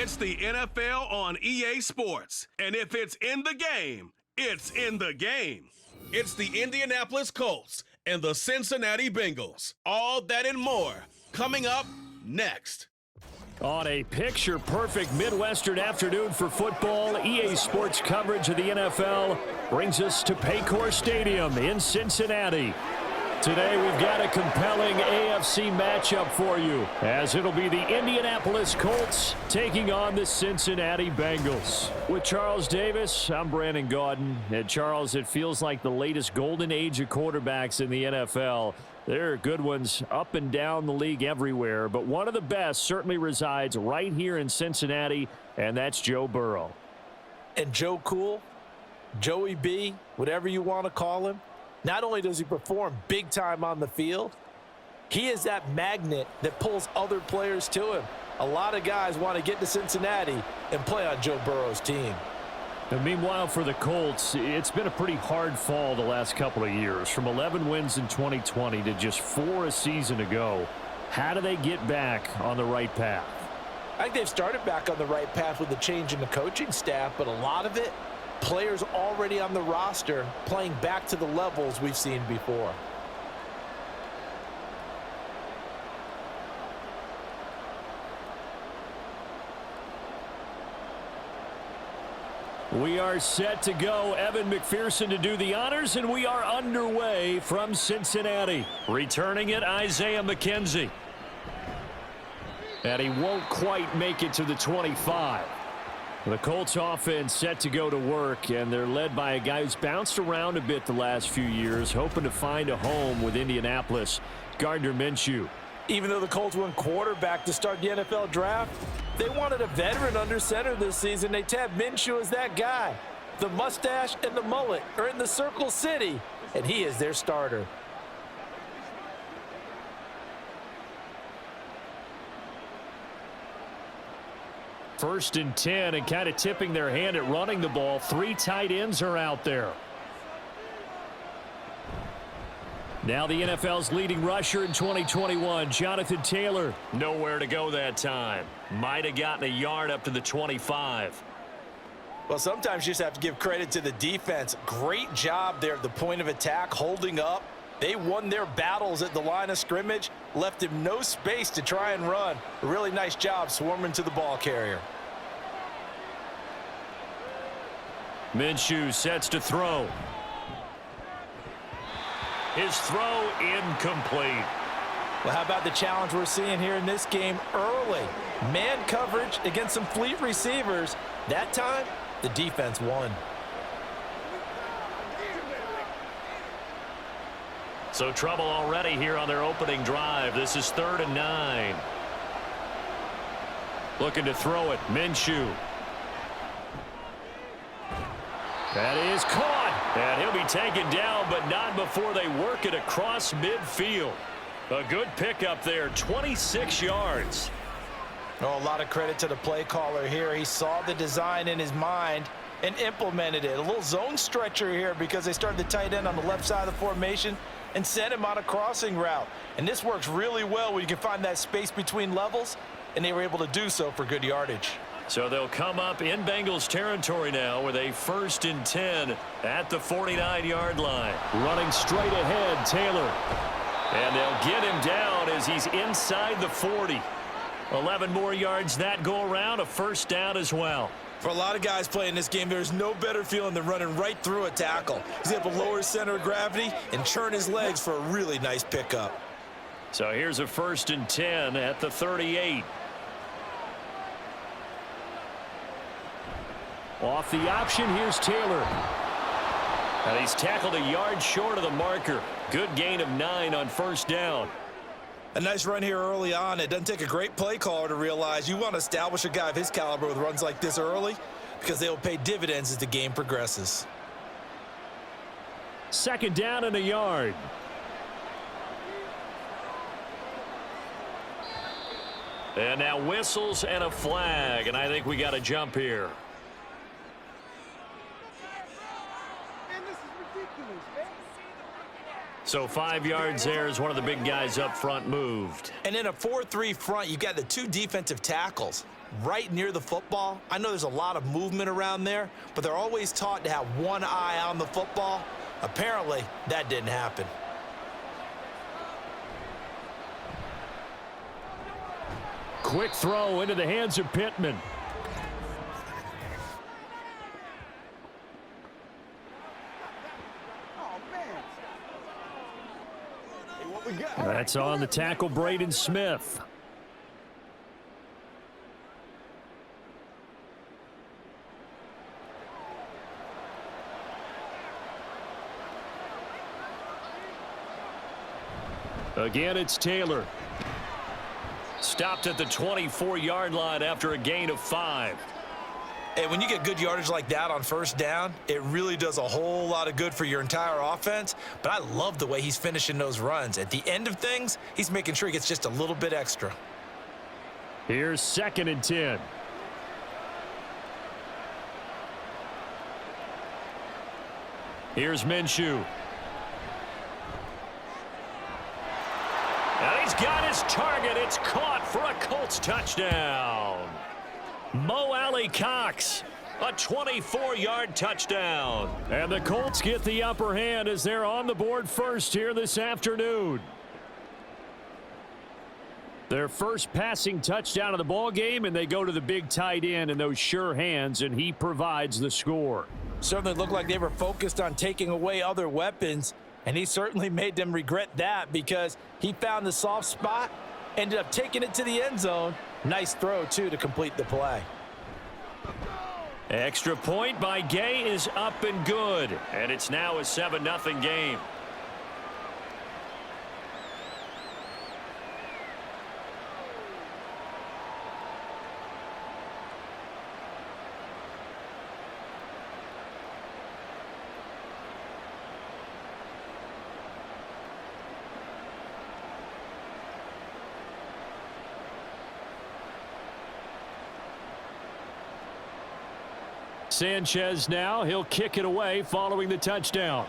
It's the NFL on EA Sports. And if it's in the game, it's in the game. It's the Indianapolis Colts and the Cincinnati Bengals. All that and more coming up next. On a picture-perfect Midwestern afternoon for football, EA Sports coverage of the NFL brings us to Paycor Stadium in Cincinnati. Today we've got a compelling AFC matchup for you, as it'll be the Indianapolis Colts taking on the Cincinnati Bengals. With Charles Davis, I'm Brandon Gaudin. And Charles, it feels like the latest golden age of quarterbacks in the NFL. There are good ones up and down the league everywhere, but one of the best certainly resides right here in Cincinnati, and that's Joe Burrow. And Joe Cool, Joey B, whatever you want to call him, not only does he perform big time on the field, he is that magnet that pulls other players to him. A lot of guys want to get to Cincinnati and play on Joe Burrow's team. And meanwhile, for the Colts, it's been a pretty hard fall the last couple of years. From 11 wins in 2020 to just 4 a season ago. How do they get back on the right path? I think they've started back on the right path with the change in the coaching staff, but a lot of it, players already on the roster playing back to the levels we've seen before. We are set to go. Evan McPherson to do the honors, and we are underway from Cincinnati. Returning it, Isaiah McKenzie. And he won't quite make it to the 25. The Colts offense set to go to work, and they're led by a guy who's bounced around a bit the last few years, hoping to find a home with Indianapolis, Gardner Minshew. Even though the Colts went quarterback to start the NFL draft, they wanted a veteran under center this season. They tabbed Minshew as that guy. The mustache and the mullet are in the Circle City, and he is their starter. First and 10, and kind of tipping their hand at running the ball. 3 tight ends are out there. Now the NFL's leading rusher in 2021, Jonathan Taylor. Nowhere to go that time. Might have gotten a yard up to the 25. Well, sometimes you just have to give credit to the defense. Great job there at the point of attack, holding up. They won their battles at the line of scrimmage, left him no space to try and run. A really nice job swarming to the ball carrier. Minshew sets to throw. His throw incomplete. Well, how about the challenge we're seeing here in this game early? Man coverage against some fleet receivers. That time, the defense won. So trouble already here on their opening drive. This is 3rd and 9. Looking to throw it, Minshew. That is caught, and he'll be taken down, but not before they work it across midfield. A good pickup there, 26 yards. Oh, a lot of credit to the play caller here. He saw the design in his mind and implemented it. A little zone stretcher here because they started the tight end on the left side of the formation and sent him on a crossing route. And this works really well when you can find that space between levels, and they were able to do so for good yardage. So they'll come up in Bengals territory now with a 1st and 10 at the 49-yard line. Running straight ahead, Taylor. And they'll get him down as he's inside the 40. 11 more yards that go around, a 1st down as well. For a lot of guys playing this game, there's no better feeling than running right through a tackle. He's able to lower his center of gravity and churn his legs for a really nice pickup. So here's a 1st and 10 at the 38. Off the option, here's Taylor. And he's tackled a yard short of the marker. Good gain of 9 on 1st down. A nice run here early on. It doesn't take a great play caller to realize you want to establish a guy of his caliber with runs like this early because they will pay dividends as the game progresses. 2nd down and a yard. And now whistles and a flag, and I think we got a jump here. So 5 yards there as one of the big guys up front moved. And in a 4-3 front, you got the 2 defensive tackles. right near the football. I know there's a lot of movement around there, but they're always taught to have one eye on the football. Apparently, that didn't happen. Quick throw into the hands of Pittman. That's on the tackle, Braden Smith. Again, it's Taylor. Stopped at the 24-yard line after a gain of 5. And when you get good yardage like that on first down, it really does a whole lot of good for your entire offense. But I love the way he's finishing those runs. At the end of things, he's making sure he gets just a little bit extra. Here's 2nd and 10. Here's Minshew. And he's got his target. It's caught for a Colts touchdown. Mo Alley Cox, a 24-yard touchdown. And the Colts get the upper hand as they're on the board first here this afternoon. Their first passing touchdown of the ball game, and they go to the big tight end in those sure hands, and he provides the score. Certainly looked like they were focused on taking away other weapons, and he certainly made them regret that because he found the soft spot, ended up taking it to the end zone. Nice throw, too, to complete the play. Extra point by Gay is up and good, and it's now a 7-0 game. Sanchez now, he'll kick it away following the touchdown.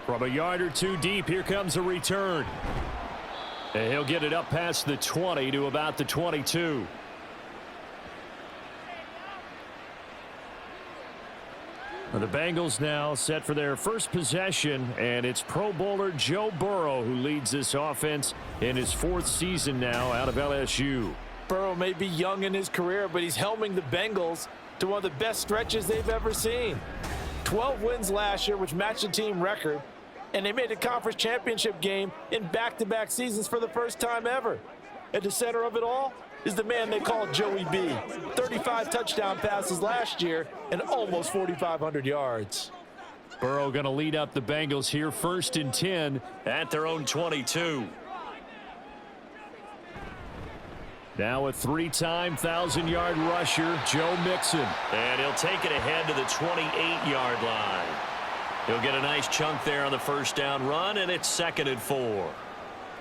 From a yard or two deep, here comes a return. And he'll get it up past the 20 to about the 22. The Bengals now set for their first possession, and it's Pro Bowler Joe Burrow who leads this offense in his 4th season now out of LSU. Burrow may be young in his career, but he's helming the Bengals to one of the best stretches they've ever seen. 12 wins last year, which matched the team record, and they made a conference championship game in back-to-back seasons for the first time ever. At the center of it all is the man they call Joey B. 35 touchdown passes last year and almost 4,500 yards. Burrow going to lead up the Bengals here, 1st and 10 at their own 22. Now a 3-time 1,000-yard rusher, Joe Mixon. And he'll take it ahead to the 28-yard line. He'll get a nice chunk there on the first down run, and it's 2nd and 4.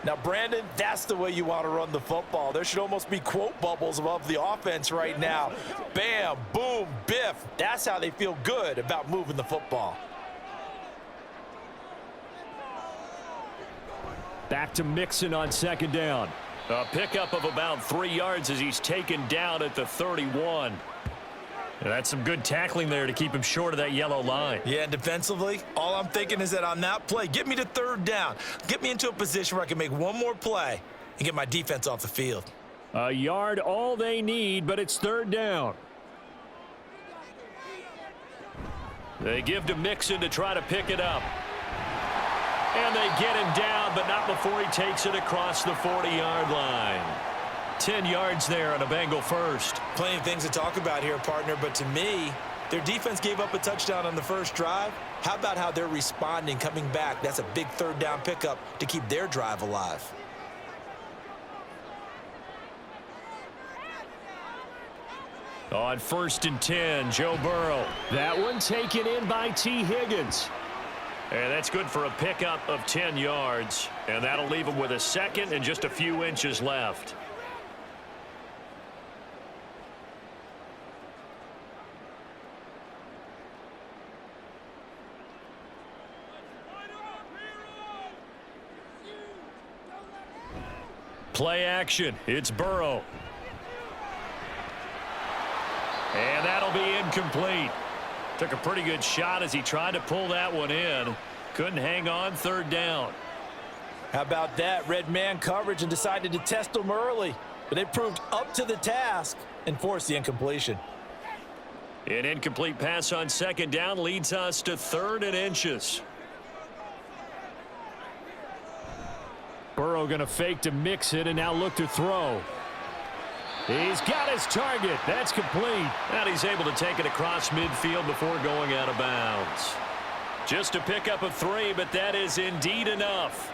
Now, Brandon, that's the way you want to run the football. There should almost be quote bubbles above the offense right now. Bam, boom, biff. That's how they feel good about moving the football. Back to Mixon on 2nd down. A pickup of about 3 yards as he's taken down at the 31. And that's some good tackling there to keep him short of that yellow line. Yeah, and defensively, all I'm thinking is that on that play, get me to 3rd down. Get me into a position where I can make one more play and get my defense off the field. A yard all they need, but it's 3rd down. They give to Mixon to try to pick it up. And they get him down, but not before he takes it across the 40-yard line. 10 yards there on a Bengal first. Plenty of things to talk about here, partner, but to me, their defense gave up a touchdown on the first drive. How about how they're responding, coming back? That's a big 3rd down pickup to keep their drive alive. On 1st and 10, Joe Burrow. That one taken in by T. Higgins. And that's good for a pickup of 10 yards. And that'll leave him with a 2nd and just a few inches left. Play action. It's Burrow. And that'll be incomplete. Took a pretty good shot as he tried to pull that one in. Couldn't hang on. Third down. How about that? Red man coverage and decided to test them early. But they proved up to the task and forced the incompletion. An incomplete pass on second down leads us to 3rd and inches. Burrow going to fake to mix it and now look to throw. He's got his target. That's complete. And he's able to take it across midfield before going out of bounds. Just a pickup of 3, but that is indeed enough.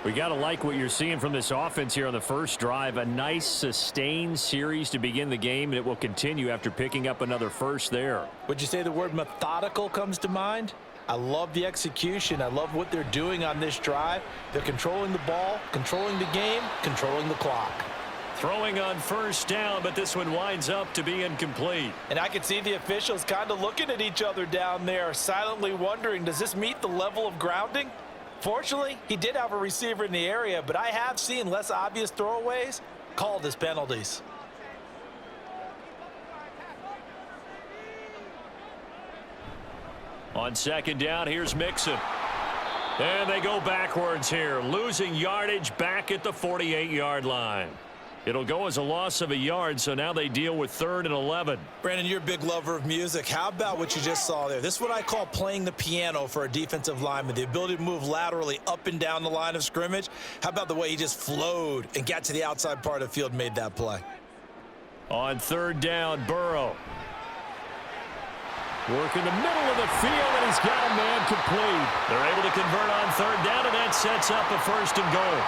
We got to like what you're seeing from this offense here on the first drive. A nice sustained series to begin the game, and it will continue after picking up another first there. Would you say the word methodical comes to mind? I love the execution. I love what they're doing on this drive. They're controlling the ball, controlling the game, controlling the clock. Throwing on first down, but this one winds up to be incomplete. And I can see the officials kind of looking at each other down there, silently wondering, does this meet the level of grounding? Fortunately, he did have a receiver in the area, but I have seen less obvious throwaways called as penalties. On second down, here's Mixon. And they go backwards here, losing yardage back at the 48-yard line. It'll go as a loss of a yard, so now they deal with 3rd and 11. Brandon, you're a big lover of music. How about what you just saw there? This is what I call playing the piano for a defensive lineman, the ability to move laterally up and down the line of scrimmage. How about the way he just flowed and got to the outside part of the field and made that play? On 3rd down, Burrow. Working the middle of the field, and he's got a man complete. They're able to convert on 3rd down, and that sets up a 1st and goal.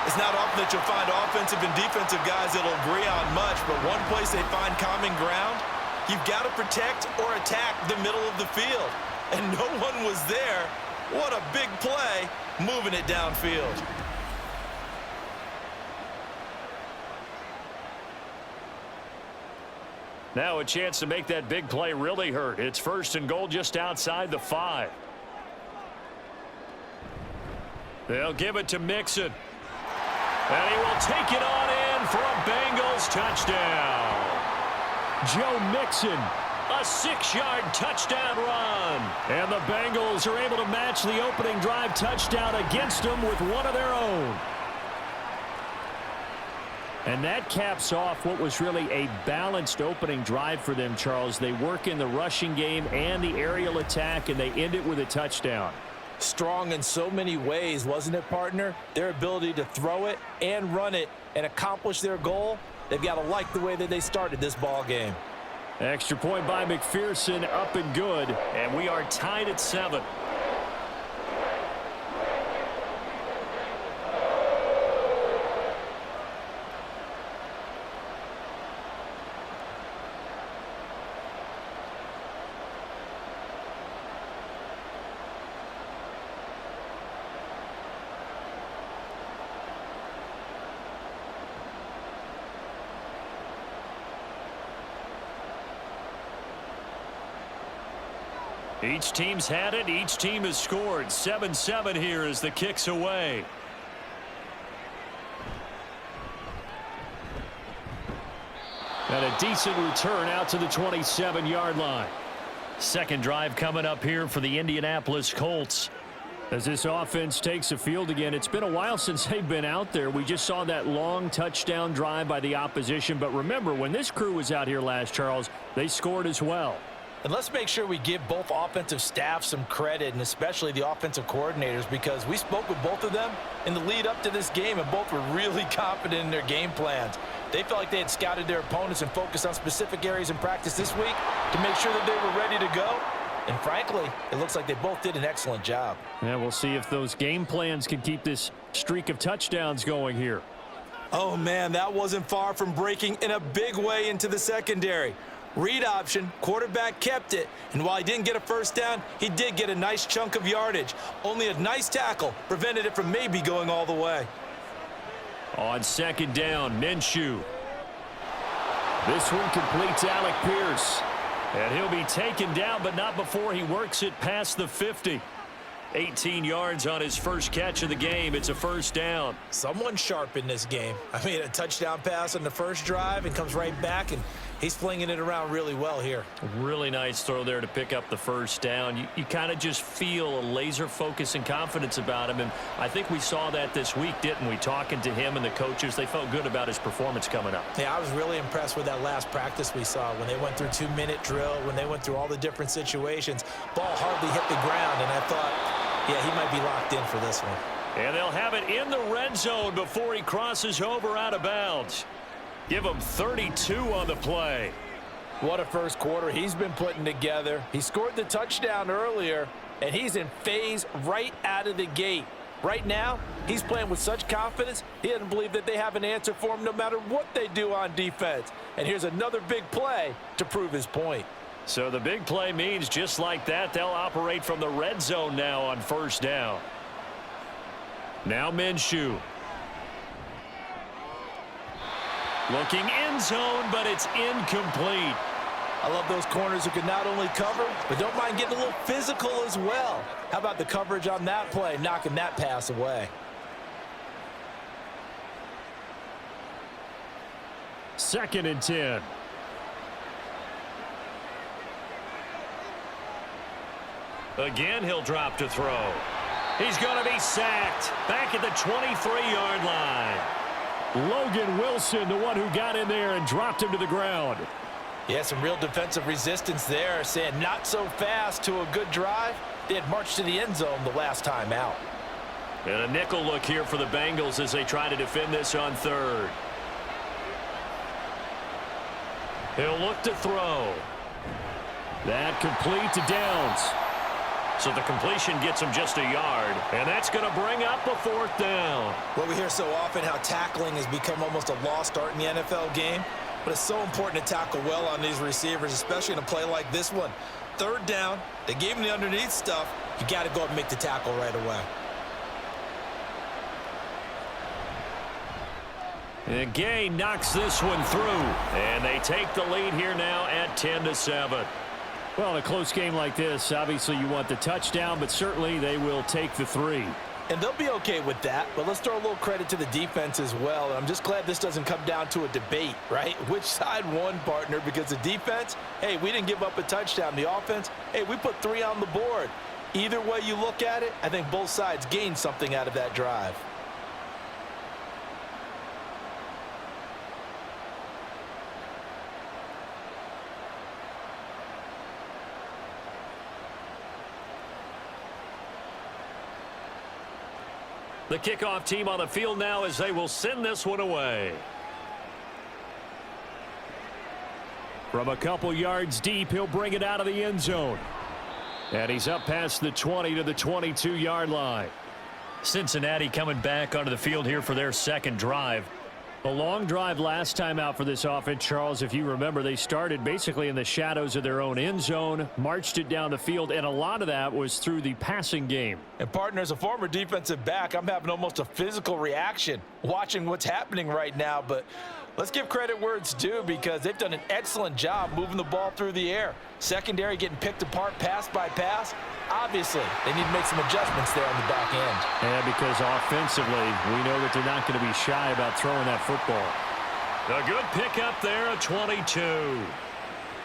It's not often that you'll find offensive and defensive guys that'll agree on much, but one place they find common ground, you've got to protect or attack the middle of the field. And no one was there. What a big play, moving it downfield. Now a chance to make that big play really hurt. It's 1st and goal just outside the 5. They'll give it to Mixon. And he will take it on in for a Bengals touchdown. Joe Mixon, a 6-yard touchdown run. And the Bengals are able to match the opening drive touchdown against them with one of their own. And that caps off what was really a balanced opening drive for them, Charles. They work in the rushing game and the aerial attack, and they end it with a touchdown. Strong in so many ways, wasn't it, partner? Their ability to throw it and run it and accomplish their goal, they've got to like the way that they started this ball game. Extra point by McPherson, up and good, and we are tied at 7. Each team's had it. Each team has scored. 7-7 here as the kick's away. And a decent return out to the 27-yard line. Second drive coming up here for the Indianapolis Colts. As this offense takes the field again, it's been a while since they've been out there. We just saw that long touchdown drive by the opposition. But remember, when this crew was out here last, Charles, they scored as well. And let's make sure we give both offensive staff some credit, and especially the offensive coordinators, because we spoke with both of them in the lead up to this game, and both were really confident in their game plans. They felt like they had scouted their opponents and focused on specific areas in practice this week to make sure that they were ready to go. And frankly, it looks like they both did an excellent job. Yeah, we'll see if those game plans can keep this streak of touchdowns going here. Oh, man, that wasn't far from breaking in a big way into the secondary. Read option, quarterback kept it, and while he didn't get a first down, he did get a nice chunk of yardage. Only a nice tackle prevented it from maybe going all the way. On second down, Minshew. This one completes Alec Pierce. And he'll be taken down, but not before he works it past the 50. 18 yards on his first catch of the game. It's a first down. Someone sharp in this game. I mean, a touchdown pass on the first drive and comes right back, and he's flinging it around really well here. Really nice throw there to pick up the first down. You kind of just feel a laser focus and confidence about him, and I think we saw that this week, didn't we? Talking to him and the coaches, they felt good about his performance coming up. Yeah, I was really impressed with that last practice we saw when they went through 2-minute drill, when they went through all the different situations. Ball hardly hit the ground, and I thought, yeah, he might be locked in for this one. And they'll have it in the red zone before he crosses over out of bounds. Give him 32 on the play. What a first quarter he's been putting together. He scored the touchdown earlier, and he's in phase right out of the gate. Right now, he's playing with such confidence, he doesn't believe that they have an answer for him no matter what they do on defense. And here's another big play to prove his point. So the big play means just like that, they'll operate from the red zone now on first down. Now Minshew. Looking end zone, but it's incomplete. I love those corners who can not only cover, but don't mind getting a little physical as well. How about the coverage on that play, knocking that pass away? Second and 10. Again, he'll drop to throw. He's going to be sacked back at the 23-yard line. Logan Wilson, the one who got in there and dropped him to the ground. Yeah, some real defensive resistance there, saying not so fast to a good drive. They had marched to the end zone the last time out. And a nickel look here for the Bengals as they try to defend this on third. He'll look to throw. That complete to Downs. So the completion gets him just a yard, and that's going to bring up a fourth down. Well, we hear so often how tackling has become almost a lost art in the NFL game, but it's so important to tackle well on these receivers, especially in a play like this one. Third down, they gave him the underneath stuff. You got to go up and make the tackle right away. And Gay knocks this one through, and they take the lead here now at 10-7. Well, in a close game like this, obviously you want the touchdown, but certainly they will take the 3. And they'll be okay with that, but let's throw a little credit to the defense as well. I'm just glad this doesn't come down to a debate, right? Which side won, partner? Because the defense, hey, we didn't give up a touchdown. The offense, hey, we put 3 on the board. Either way you look at it, I think both sides gained something out of that drive. The kickoff team on the field now as they will send this one away. From a couple yards deep, he'll bring it out of the end zone. And he's up past the 20 to the 22-yard line. Cincinnati coming back onto the field here for their second drive. A long drive last time out for this offense, Charles. If you remember, they started basically in the shadows of their own end zone, marched it down the field, and a lot of that was through the passing game. And, partner, as a former defensive back, I'm having almost a physical reaction watching what's happening right now. But let's give credit where it's due because they've done an excellent job moving the ball through the air. Secondary getting picked apart pass by pass. Obviously, they need to make some adjustments there on the back end. Yeah, because offensively, we know that they're not going to be shy about throwing that football. A good pickup there, a 22.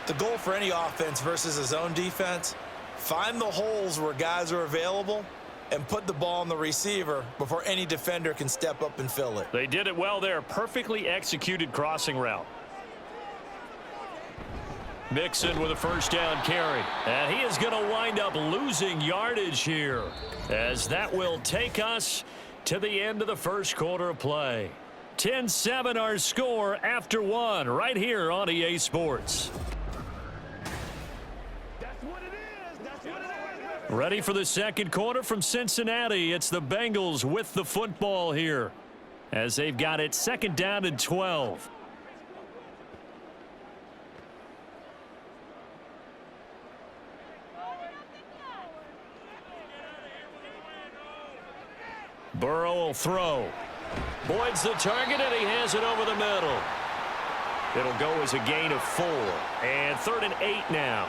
The goal for any offense versus a zone defense, find the holes where guys are available and put the ball on the receiver before any defender can step up and fill it. They did it well there. Perfectly executed crossing route. Mixon with a first down carry. And he is going to wind up losing yardage here as that will take us to the end of the first quarter of play. 10-7 our score after 1 right here on EA Sports. Ready for the second quarter from Cincinnati. It's the Bengals with the football here as they've got it second down and 12. Burrow will throw. Boyd's the target, and he has it over the middle. It'll go as a gain of 4. And 3rd and 8 now.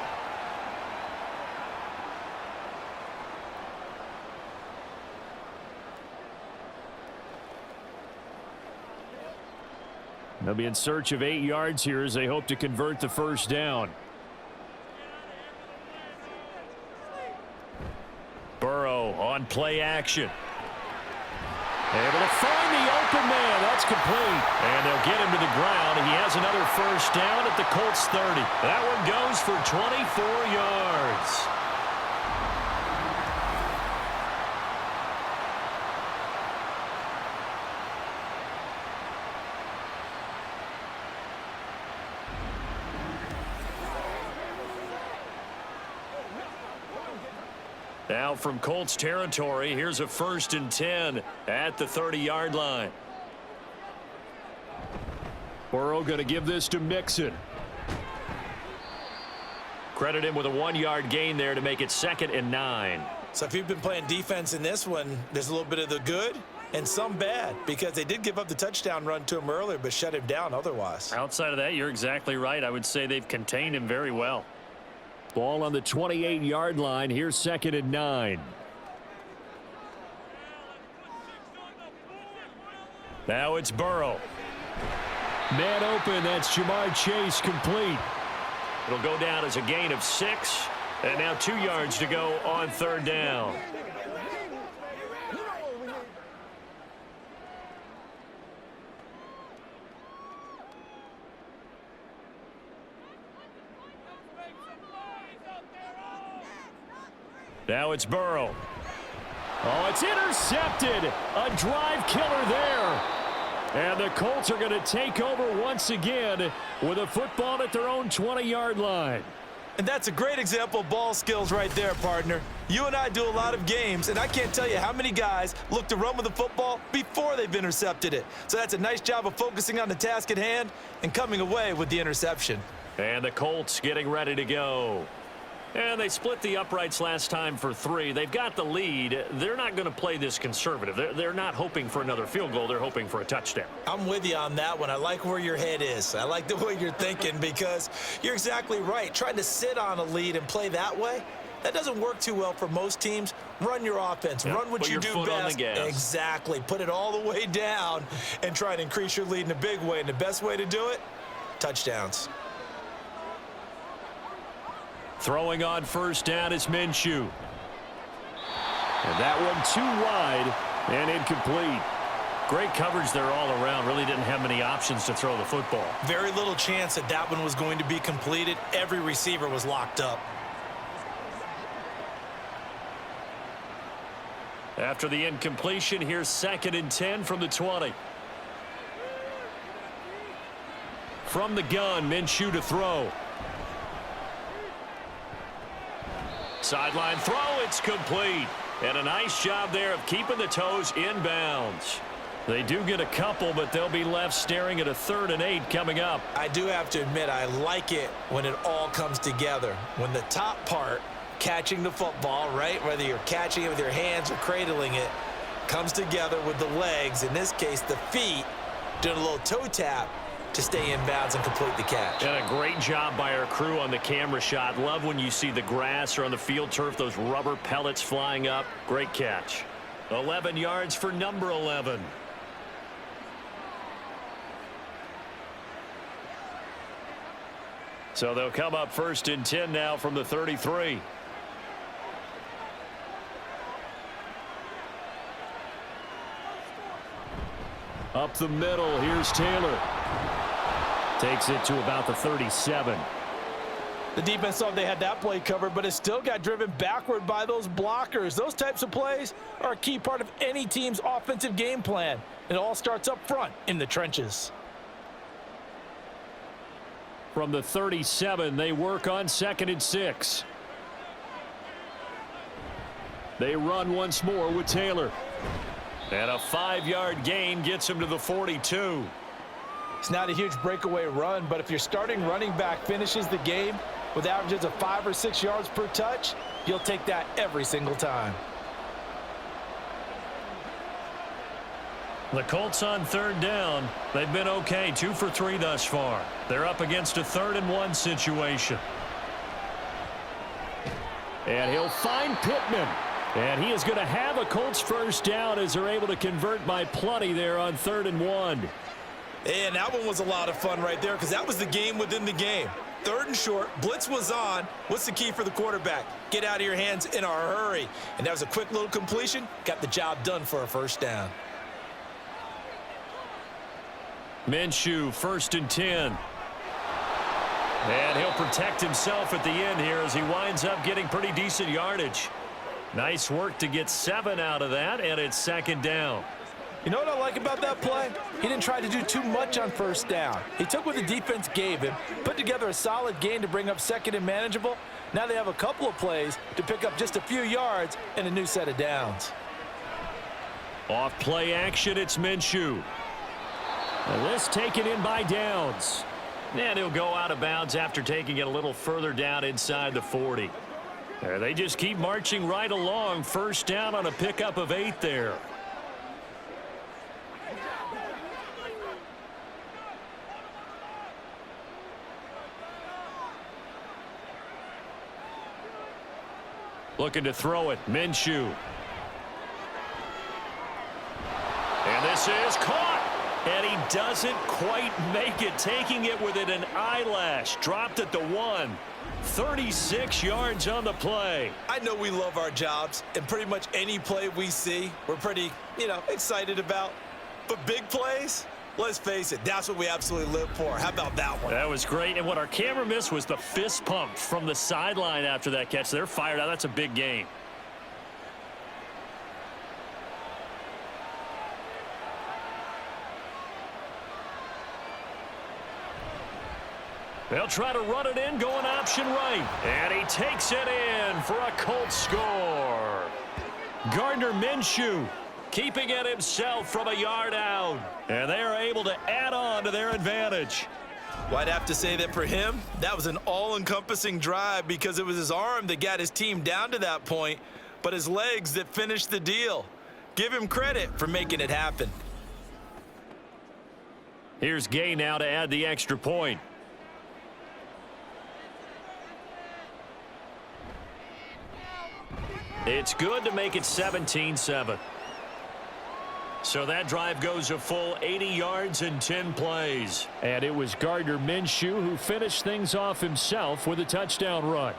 They'll be in search of 8 yards here as they hope to convert the first down. Burrow on play action. Able to find the open man. That's complete. And they'll get him to the ground. He has another first down at the Colts 30. That one goes for 24 yards. Now from Colts territory, here's a 1st and 10 at the 30-yard line. Burrow going to give this to Mixon. Credit him with a 1-yard gain there to make it 2nd and 9. So if you've been playing defense in this one, there's a little bit of the good and some bad, because they did give up the touchdown run to him earlier but shut him down otherwise. Outside of that, you're exactly right. I would say they've contained him very well. Ball on the 28-yard line. Here's 2nd and 9. Now it's Burrow. Man open. That's Jamar Chase, complete. It'll go down as a gain of 6. And now 2 yards to go on 3rd down. Now it's Burrow. Oh, it's intercepted. A drive killer there. And the Colts are going to take over once again with a football at their own 20-yard line. And that's a great example of ball skills right there, partner. You and I do a lot of games, and I can't tell you how many guys look to run with the football before they've intercepted it. So that's a nice job of focusing on the task at hand and coming away with the interception. And the Colts getting ready to go. And they split the uprights last time for 3. They've got the lead. They're not going to play this conservative. They're not hoping for another field goal. They're hoping for a touchdown. I'm with you on that one. I like where your head is. I like the way you're thinking, because you're exactly right. Trying to sit on a lead and play that way, that doesn't work too well for most teams. Run your offense. Run what you do best. Exactly. Put it all the way down and try to increase your lead in a big way. And the best way to do it, touchdowns. Throwing on 1st down is Minshew. And that one too wide and incomplete. Great coverage there all around. Really didn't have many options to throw the football. Very little chance that that one was going to be completed. Every receiver was locked up. After the incompletion, here's 2nd and 10 from the 20. From the gun, Minshew to throw. Sideline throw, it's complete. And a nice job there of keeping the toes inbounds. They do get a couple, but they'll be left staring at a 3rd and 8 coming up. I do have to admit, I like it when it all comes together. When the top part, catching the football, right, whether you're catching it with your hands or cradling it, comes together with the legs, in this case the feet, doing a little toe tap to stay inbounds and complete the catch. And a great job by our crew on the camera shot. Love when you see the grass or on the field turf, those rubber pellets flying up. Great catch. 11 yards for number 11. So they'll come up 1st and 10 now from the 33. Up the middle, here's Taylor. Takes it to about the 37. The defense thought they had that play covered, but it still got driven backward by those blockers. Those types of plays are a key part of any team's offensive game plan. It all starts up front in the trenches. From the 37, they work on 2nd and 6. They run once more with Taylor. And a 5-yard gain gets him to the 42. It's not a huge breakaway run, but if your starting running back finishes the game with averages of 5 or 6 yards per touch, you'll take that every single time. The Colts on 3rd down. They've been okay, 2 for 3 thus far. They're up against a 3rd and 1 situation. And he'll find Pittman. And he is going to have a Colts first down as they're able to convert by plenty there on 3rd and 1. And that one was a lot of fun right there because that was the game within the game. 3rd and short, blitz was on. What's the key for the quarterback? Get out of your hands in a hurry. And that was a quick little completion. Got the job done for a 1st down. Minshew, 1st and 10. And he'll protect himself at the end here as he winds up getting pretty decent yardage. Nice work to get 7 out of that, and it's 2nd down. You know what I like about that play? He didn't try to do too much on 1st down. He took what the defense gave him, put together a solid gain to bring up 2nd and manageable. Now they have a couple of plays to pick up just a few yards and a new set of downs. Off play action, it's Minshew. And this taken in by Downs. And he'll go out of bounds after taking it a little further down inside the 40. There, they just keep marching right along. 1st down on a pickup of 8 there. Looking to throw it, Minshew. And this is caught. And he doesn't quite make it, taking it within an eyelash. Dropped at the 1. 36 yards on the play. I know we love our jobs, and pretty much any play we see, we're pretty, excited about. But big plays, let's face it, that's what we absolutely live for. How about that one? That was great, and what our camera missed was the fist pump from the sideline after that catch. They're fired out. That's a big game. They'll try to run it in, going option right. And he takes it in for a Colts score. Gardner Minshew keeping it himself from a yard out. And they are able to add on to their advantage. Well, I'd have to say that for him, that was an all-encompassing drive because it was his arm that got his team down to that point, but his legs that finished the deal. Give him credit for making it happen. Here's Gay now to add the extra point. It's good to make it 17-7. So that drive goes a full 80 yards and 10 plays. And it was Gardner Minshew who finished things off himself with a touchdown run.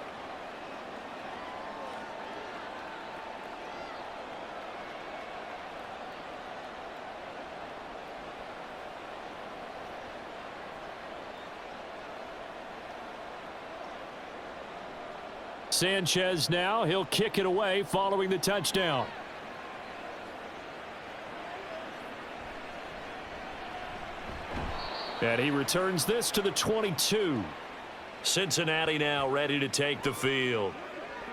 Sanchez now, he'll kick it away following the touchdown. And he returns this to the 22. Cincinnati now ready to take the field.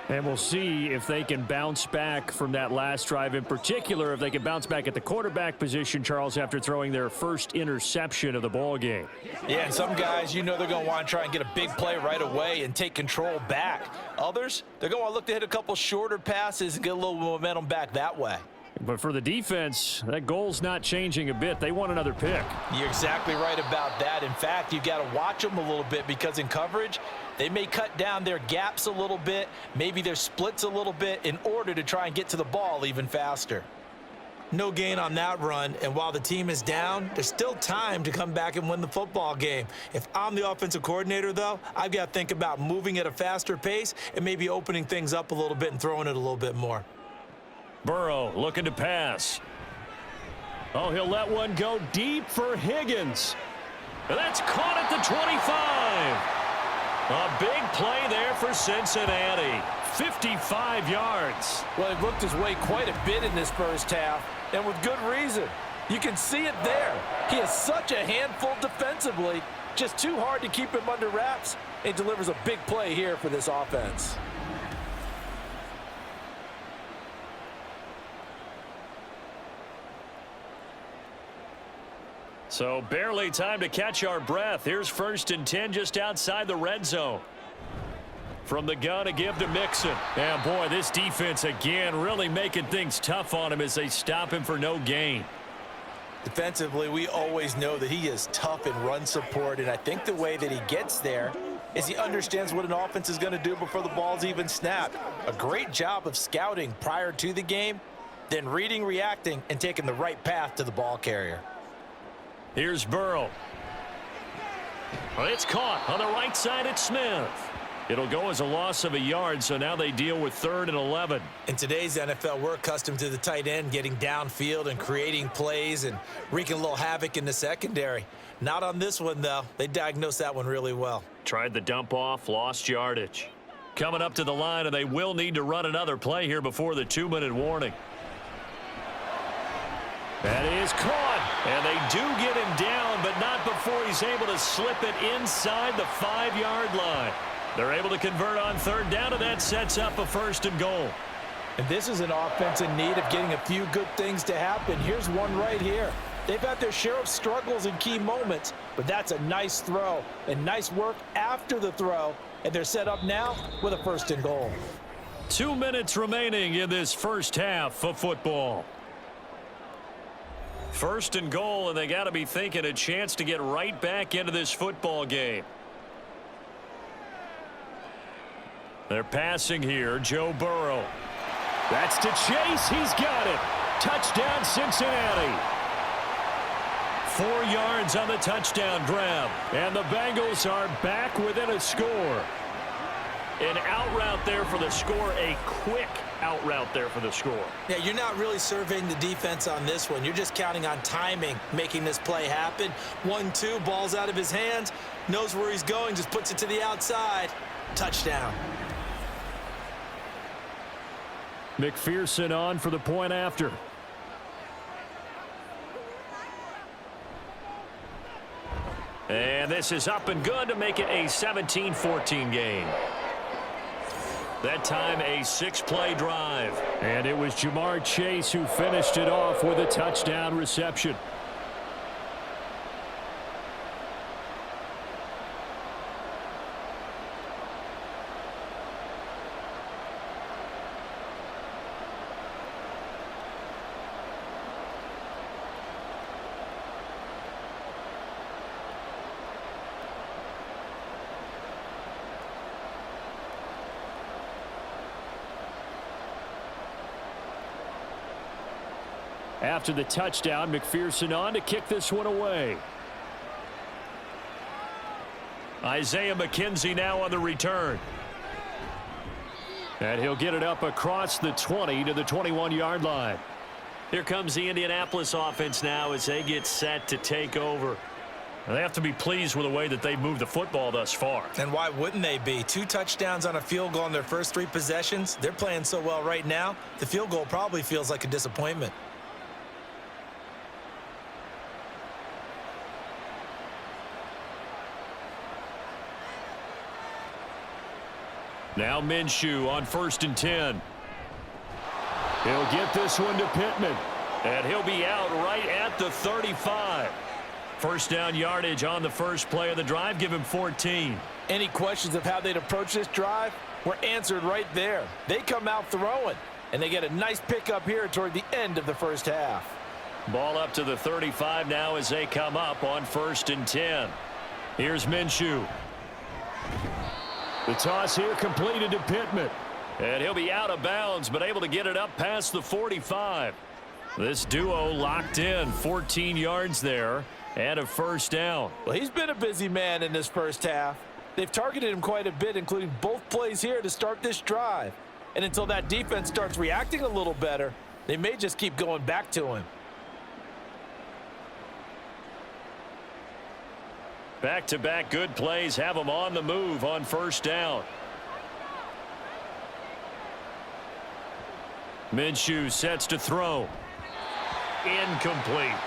And we'll see if they can bounce back from that last drive, in particular if they can bounce back at the quarterback position, Charles, after throwing their first interception of the ball game. Yeah, and some guys, they're going to want to try and get a big play right away and take control back. Others, they're going to want to look to hit a couple shorter passes and get a little momentum back that way. But for the defense, that goal's not changing a bit. They want another pick. You're exactly right about that. In fact, you've got to watch them a little bit because in coverage, they may cut down their gaps a little bit, maybe their splits a little bit in order to try and get to the ball even faster. No gain on that run, and while the team is down, there's still time to come back and win the football game. If I'm the offensive coordinator, though, I've got to think about moving at a faster pace and maybe opening things up a little bit and throwing it a little bit more. Burrow looking to pass. Oh, he'll let one go deep for Higgins. And that's caught at the 25. A big play there for Cincinnati. 55 yards. Well, he worked his way quite a bit in this first half, and with good reason. You can see it there. He is such a handful defensively, just too hard to keep him under wraps, and delivers a big play here for this offense. So barely time to catch our breath. Here's 1st and 10 just outside the red zone. From the gun to give to Mixon. And boy, this defense again really making things tough on him as they stop him for no gain. Defensively, we always know that he is tough in run support, and I think the way that he gets there is he understands what an offense is going to do before the ball's even snapped. A great job of scouting prior to the game, then reading, reacting, and taking the right path to the ball carrier. Here's Burrow. It's caught on the right side at Smith. It'll go as a loss of a yard, so now they deal with 3rd and 11. In today's NFL, we're accustomed to the tight end getting downfield and creating plays and wreaking a little havoc in the secondary. Not on this one, though. They diagnosed that one really well. Tried the dump off, lost yardage. Coming up to the line, and they will need to run another play here before the 2-minute warning. That is caught, and they do get him down, but not before he's able to slip it inside the 5-yard line. They're able to convert on 3rd down, and that sets up a 1st and goal. And this is an offense in need of getting a few good things to happen. Here's one right here. They've had their share of struggles in key moments, but that's a nice throw and nice work after the throw, and they're set up now with a 1st and goal. 2 minutes remaining in this first half of football. 1st and goal, and they got to be thinking a chance to get right back into this football game. They're passing here. Joe Burrow. That's to Chase. He's got it. Touchdown, Cincinnati. 4 yards on the touchdown grab. And the Bengals are back within a score. An out route there for the score. A quick out route there for the score. Yeah, you're not really surveying the defense on this one. You're just counting on timing, making this play happen. 1-2, ball's out of his hands. Knows where he's going, just puts it to the outside. Touchdown. McPherson on for the point after. And this is up and good to make it a 17-14 game. That time a 6-play drive. And it was Jamar Chase who finished it off with a touchdown reception. After the touchdown, McPherson on to kick this one away. Isaiah McKenzie now on the return. And he'll get it up across the 20 to the 21-yard line. Here comes the Indianapolis offense now as they get set to take over. And they have to be pleased with the way that they've moved the football thus far. And why wouldn't they be? 2 touchdowns on a field goal in their first 3 possessions. They're playing so well right now, the field goal probably feels like a disappointment. Now Minshew on 1st and 10. He'll get this one to Pittman. And he'll be out right at the 35. First down yardage on the first play of the drive. Give him 14. Any questions of how they'd approach this drive were answered right there. They come out throwing, and they get a nice pickup here toward the end of the first half. Ball up to the 35 now as they come up on 1st and 10. Here's Minshew. The toss here completed to Pittman. And he'll be out of bounds, but able to get it up past the 45. This duo locked in, 14 yards there, and a first down. Well, he's been a busy man in this first half. They've targeted him quite a bit, including both plays here to start this drive. And until that defense starts reacting a little better, they may just keep going back to him. Back-to-back good plays have them on the move on first down. Minshew sets to throw. Incomplete.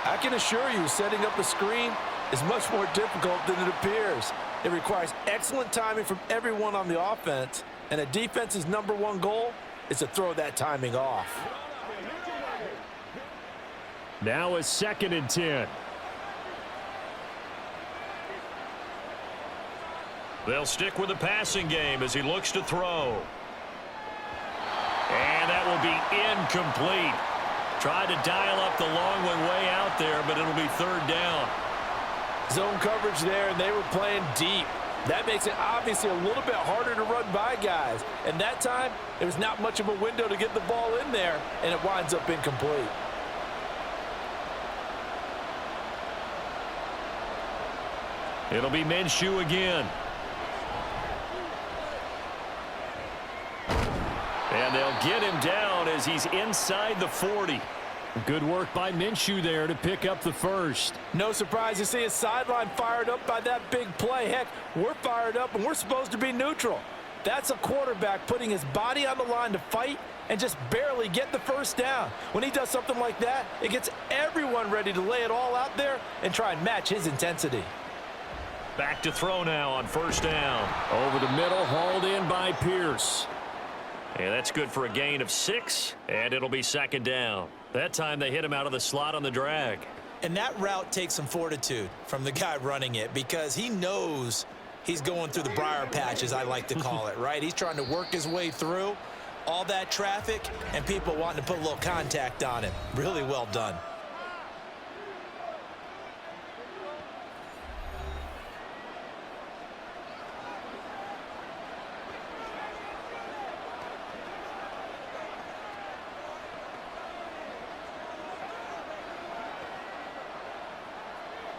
I can assure you, setting up a screen is much more difficult than it appears. It requires excellent timing from everyone on the offense, and a defense's #1 goal is to throw that timing off. Now a 2nd and 10. They'll stick with the passing game as he looks to throw. And that will be incomplete. Tried to dial up the long one way out there, but it'll be 3rd down. Zone coverage there, and they were playing deep. That makes it obviously a little bit harder to run by guys. And that time, there was not much of a window to get the ball in there, and it winds up incomplete. It'll be Minshew again. And they'll get him down as he's inside the 40. Good work by Minshew there to pick up the first. No surprise to see his sideline fired up by that big play. Heck, we're fired up and we're supposed to be neutral. That's a quarterback putting his body on the line to fight and just barely get the first down. When he does something like that, it gets everyone ready to lay it all out there and try and match his intensity. Back to throw now on first down. Over the middle, hauled in by Pierce. And that's good for a gain of 6, and it'll be second down. That time they hit him out of the slot on the drag. And that route takes some fortitude from the guy running it because he knows he's going through the briar patch, as I like to call it, right? He's trying to work his way through all that traffic and people wanting to put a little contact on him. Really well done.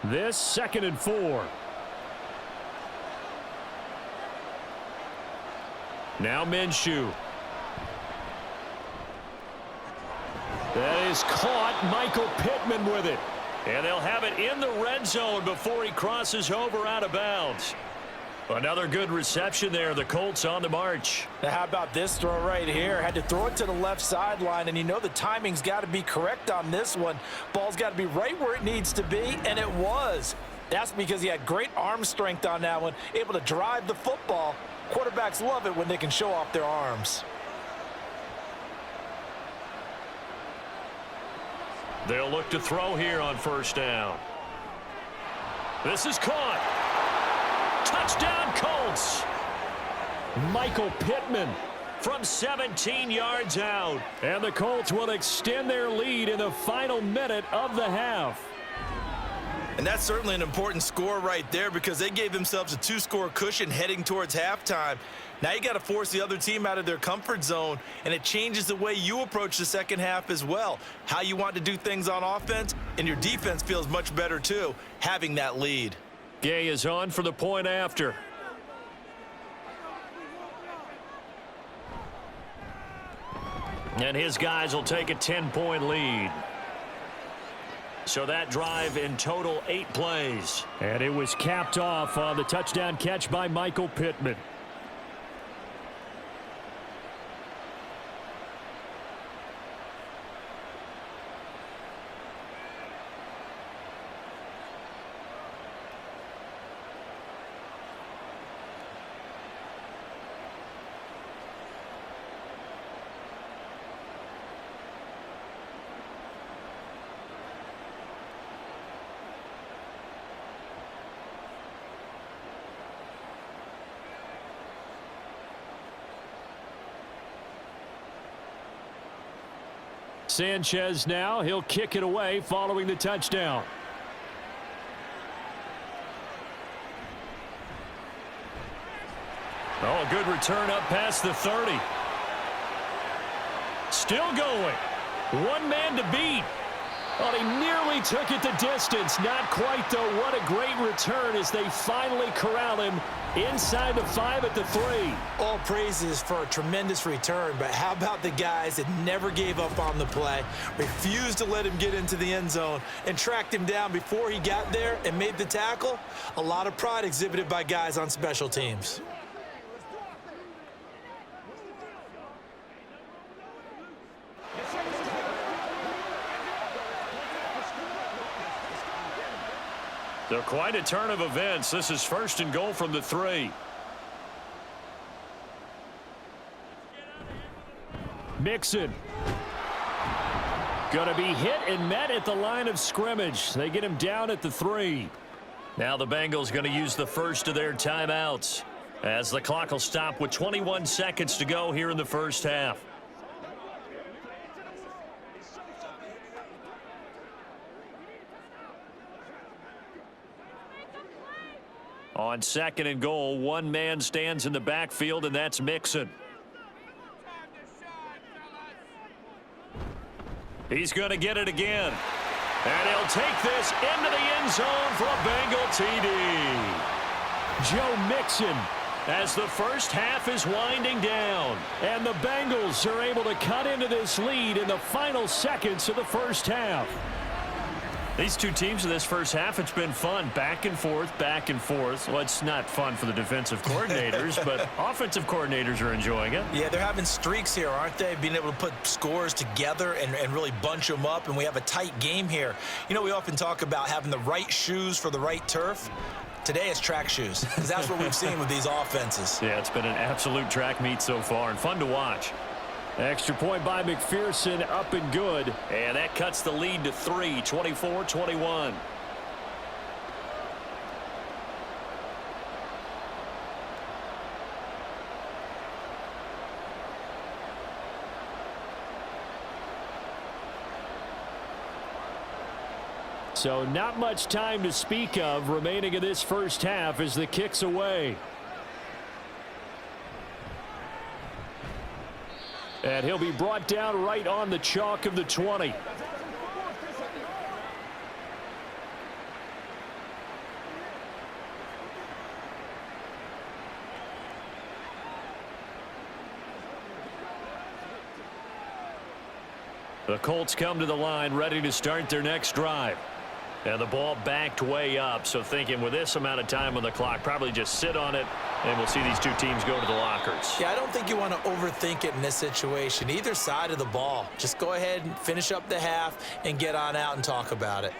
This 2nd and 4. Now Minshew. That is caught. Michael Pittman with it. And they'll have it in the red zone before he crosses over out of bounds. Another good reception there. The Colts on the march. Now how about this throw right here? Had to throw it to the left sideline, and you know the timing's got to be correct on this one. Ball's got to be right where it needs to be, and it was. That's because he had great arm strength on that one, able to drive the football. Quarterbacks love it when they can show off their arms. They'll look to throw here on first down. This is caught. Touchdown, Colts. Michael Pittman from 17 yards out. And the Colts will extend their lead in the final minute of the half. And that's certainly an important score right there because they gave themselves a 2-score cushion heading towards halftime. Now you got to force the other team out of their comfort zone, and it changes the way you approach the second half as well. How you want to do things on offense, and your defense feels much better too, having that lead. Gay is on for the point after. And his guys will take a 10-point lead. So that drive in total 8 plays. And it was capped off on the touchdown catch by Michael Pittman. Sanchez now, he'll kick it away following the touchdown. Oh, a good return up past the 30. Still going. One man to beat. Oh, he nearly took it the distance. Not quite, though. What a great return as they finally corral him inside the 5 at the 3. All praises for a tremendous return, but how about the guys that never gave up on the play, refused to let him get into the end zone, and tracked him down before he got there and made the tackle? A lot of pride exhibited by guys on special teams. So quite a turn of events. This is 1st and goal from the 3. Mixon. Going to be hit and met at the line of scrimmage. They get him down at the 3. Now the Bengals going to use the first of their timeouts as the clock will stop with 21 seconds to go here in the first half. On 2nd and goal, one man stands in the backfield, and that's Mixon. He's going to get it again. And he'll take this into the end zone for a Bengal TD. Joe Mixon as the first half is winding down. And the Bengals are able to cut into this lead in the final seconds of the first half. These two teams in this first half, it's been fun. Back and forth, back and forth. Well, it's not fun for the defensive coordinators, but offensive coordinators are enjoying it. Yeah, they're having streaks here, aren't they? Being able to put scores together and really bunch them up, and we have a tight game here. You know, we often talk about having the right shoes for the right turf. Today it's track shoes, because that's what we've seen with these offenses. Yeah, it's been an absolute track meet so far, and fun to watch. Extra point by McPherson, up and good. And that cuts the lead to 3, 24-21. So not much time to speak of remaining in this first half as the kick's away. And he'll be brought down right on the chalk of the 20. The Colts come to the line ready to start their next drive. And the ball backed way up, so thinking with this amount of time on the clock, probably just sit on it, and we'll see these two teams go to the lockers. Yeah, I don't think you want to overthink it in this situation. Either side of the ball. Just go ahead and finish up the half and get on out and talk about it.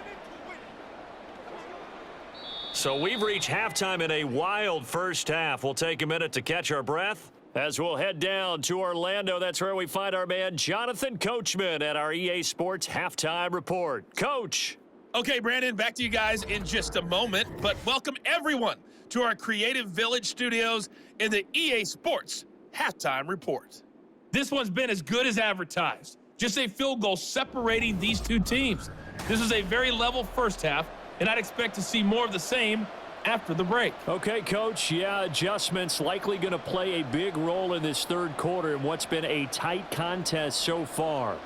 So we've reached halftime in a wild first half. We'll take a minute to catch our breath as we'll head down to Orlando. That's where we find our man Jonathan Coachman at our EA Sports Halftime Report. Coach. Okay, Brandon, back to you guys in just a moment, but welcome everyone to our Creative Village studios in the EA Sports Halftime Report. This one's been as good as advertised. Just a field goal separating these two teams. This is a very level first half, and I'd expect to see more of the same after the break. Okay, Coach, yeah, adjustments likely going to play a big role in this third quarter in what's been a tight contest so far.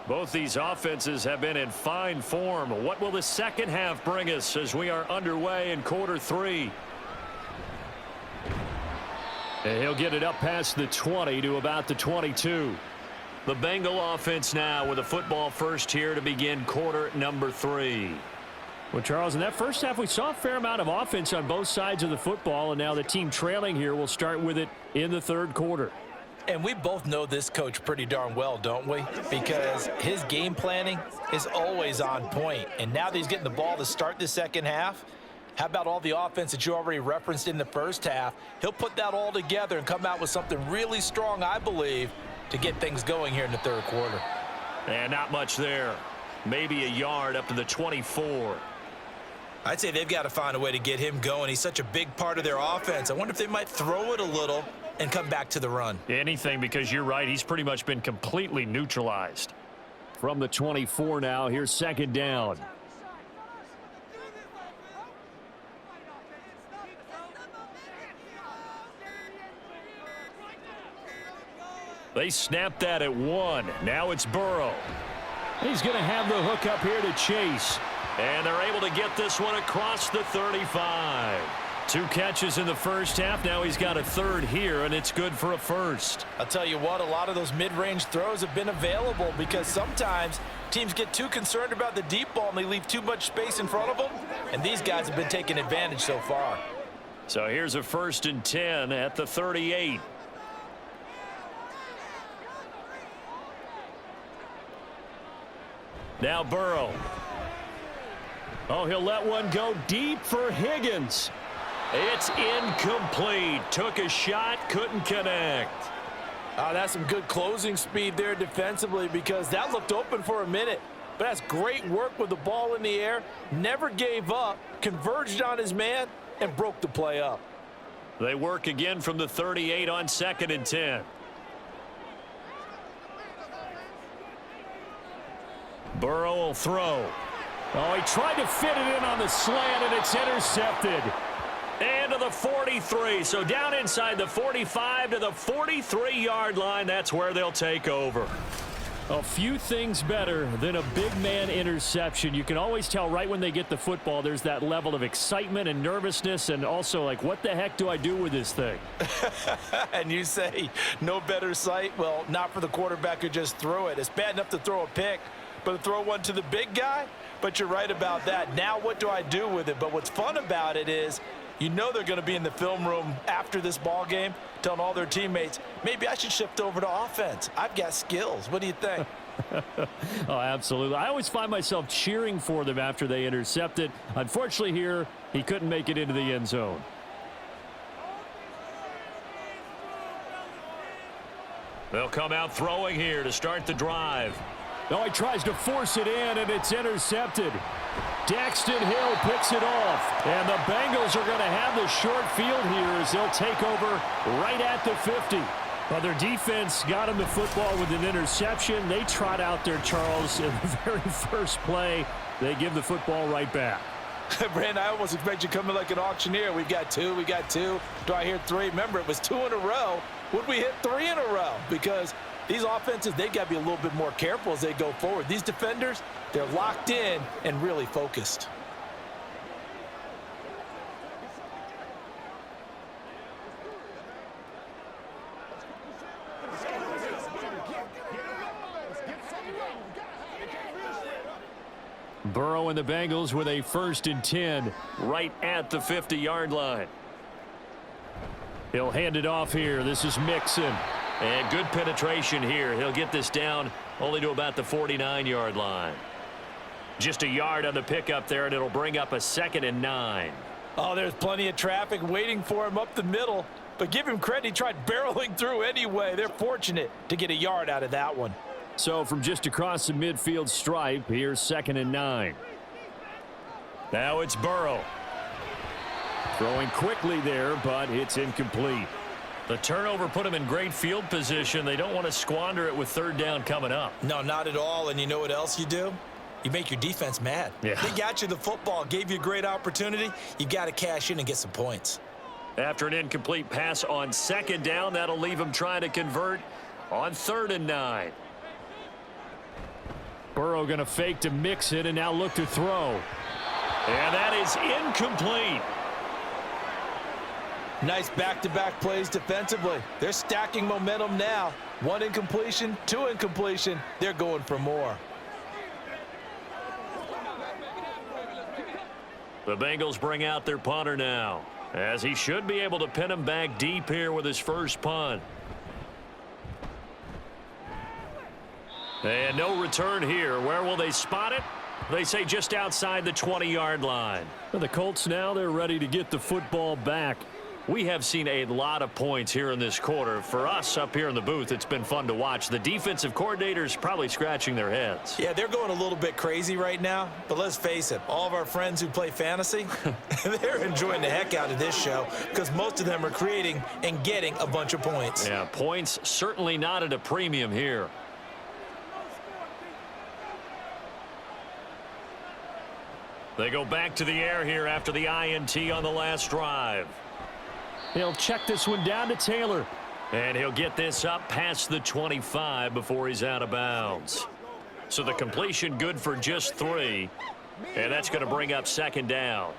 Both these offenses have been in fine form. What will the second half bring us as we are underway in quarter 3? And he'll get it up past the 20 to about the 22. The Bengal offense now with a football first here to begin quarter number 3. Well, Charles, in that first half, we saw a fair amount of offense on both sides of the football, and now the team trailing here will start with it in the third quarter. And we both know this coach pretty darn well, don't we? Because his game planning is always on point. And now that he's getting the ball to start the second half, how about all the offense that you already referenced in the first half? He'll put that all together and come out with something really strong, I believe, to get things going here in the third quarter. And not much there. Maybe a yard up to the 24. I'd say they've got to find a way to get him going. He's such a big part of their offense. I wonder if they might throw it a little and come back to the run. Anything, because you're right, he's pretty much been completely neutralized. From the 24 now, here's second down. They snapped that at 1. Now it's Burrow. He's going to have the hook up here to Chase. And they're able to get this one across the 35. 2 catches in the first half. Now he's got a third here, and it's good for a first. I'll tell you what, a lot of those mid-range throws have been available because sometimes teams get too concerned about the deep ball and they leave too much space in front of them, and these guys have been taking advantage so far. So here's a 1st and 10 at the 38. Now Burrow. Oh, he'll let one go deep for Higgins. It's incomplete. Took a shot, couldn't connect. That's some good closing speed there defensively because that looked open for a minute. but that's great work with the ball in the air, never gave up, converged on his man, and broke the play up. They work again from the 38 on 2nd and 10. Burrow will throw. Oh, he tried to fit it in on the slant, and it's intercepted. And to the 43, so down inside the 45 to the 43-yard line. That's where they'll take over. A few things better than a big man interception. You can always tell right when they get the football, there's that level of excitement and nervousness, and also like, what the heck do I do with this thing? And you say no better sight? Well, not for the quarterback who just threw it. It's bad enough to throw a pick, but to throw one to the big guy? But you're right about that. Now what do I do with it? But what's fun about it is, you know they're going to be in the film room after this ball game telling all their teammates, maybe I should shift over to offense. I've got skills. What do you think? Oh, absolutely. I always find myself cheering for them after they intercept it. Unfortunately here, he couldn't make it into the end zone. They'll come out throwing here to start the drive. No, he tries to force it in, and it's intercepted. Daxton Hill picks it off, and the Bengals are going to have the short field here as they'll take over right at the 50. Well, their defense got him the football with an interception. They trot out there, Charles, in the very first play. They give the football right back. Brandon, I almost expect you coming like an auctioneer. We've got two. Do I hear three? Remember, it was 2 in a row. Would we hit 3 in a row? Because these offenses, they got to be a little bit more careful as they go forward. These defenders, they're locked in and really focused. Burrow and the Bengals with a 1st and 10 right at the 50-yard line. He'll hand it off here. This is Mixon. And good penetration here. He'll get this down only to about the 49-yard line. Just a yard on the pickup there, and it'll bring up a 2nd and 9. Oh, there's plenty of traffic waiting for him up the middle. But give him credit, he tried barreling through anyway. They're fortunate to get a yard out of that one. So from just across the midfield stripe, here's 2nd and 9. Now it's Burrow. Throwing quickly there, but it's incomplete. The turnover put them in great field position. They don't want to squander it with 3rd down coming up. No, not at all. And you know what else you do? You make your defense mad. Yeah. They got you the football, gave you a great opportunity. You got to cash in and get some points. After an incomplete pass on 2nd down, that'll leave them trying to convert on 3rd and 9. Burrow going to fake to mix it and now look to throw. And that is incomplete. Nice back-to-back plays defensively. They're stacking momentum now. 1 incompletion, 2 incompletion. They're going for more. The Bengals bring out their punter now, as he should be able to pin him back deep here with his first punt. And no return here. Where will they spot it? They say just outside the 20-yard line. For the Colts now, they're ready to get the football back. We have seen a lot of points here in this quarter. For us up here in the booth, it's been fun to watch. The defensive coordinators probably scratching their heads. Yeah, they're going a little bit crazy right now. But let's face it, all of our friends who play fantasy, they're enjoying the heck out of this show because most of them are creating and getting a bunch of points. Yeah, points certainly not at a premium here. They go back to the air here after the INT on the last drive. He'll check this one down to Taylor. And he'll get this up past the 25 before he's out of bounds. So the completion good for just 3. And that's going to bring up 2nd down.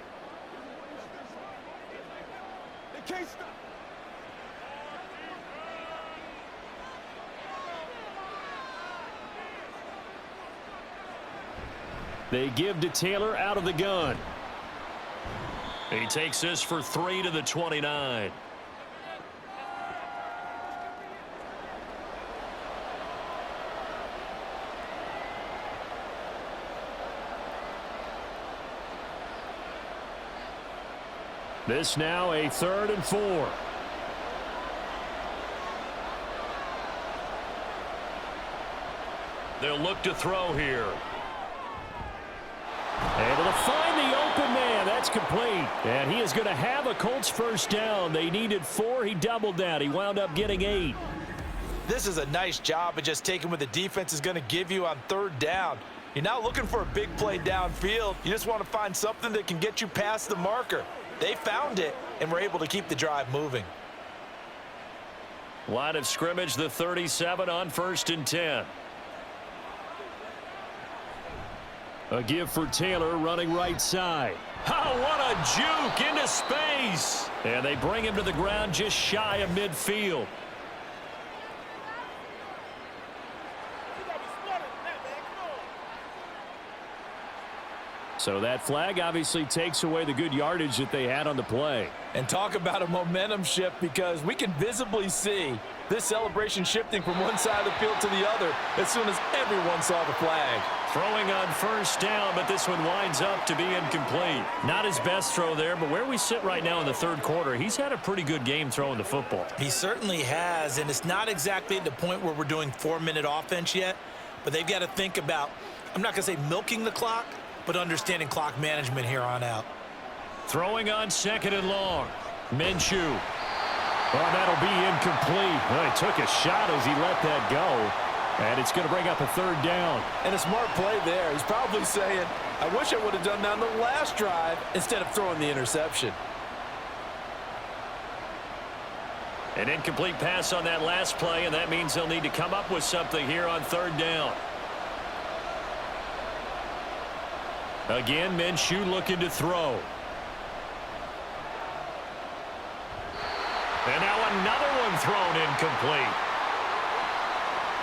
They give to Taylor out of the gun. He takes this for 3 to the 29. This now a 3rd and 4. They'll look to throw here. complete. And he is going to have a Colts first down. They needed 4. He doubled that. He wound up getting 8. This is a nice job of just taking what the defense is going to give you on third down. You're not looking for a big play downfield. You just want to find something that can get you past the marker. They found it and were able to keep the drive moving. Line of scrimmage, the 37 on 1st and 10. A give for Taylor running right side. Oh, what a juke into space. And they bring him to the ground just shy of midfield. So that flag obviously takes away the good yardage that they had on the play. And talk about a momentum shift, because we can visibly see this celebration shifting from one side of the field to the other as soon as everyone saw the flag. Throwing on first down, but this one winds up to be incomplete. Not his best throw there, but where we sit right now in the third quarter, he's had a pretty good game throwing the football. He certainly has, and it's not exactly at the point where we're doing 4-minute offense yet, but they've got to think about, I'm not going to say milking the clock, but understanding clock management here on out. Throwing on 2nd and long. Minshew. Oh, that'll be incomplete. Well, he took a shot as he let that go. And it's going to bring up a 3rd down. And a smart play there. He's probably saying, I wish I would have done that on the last drive instead of throwing the interception. An incomplete pass on that last play, and that means they'll need to come up with something here on 3rd down. Again, Minshew looking to throw. And now another one thrown incomplete.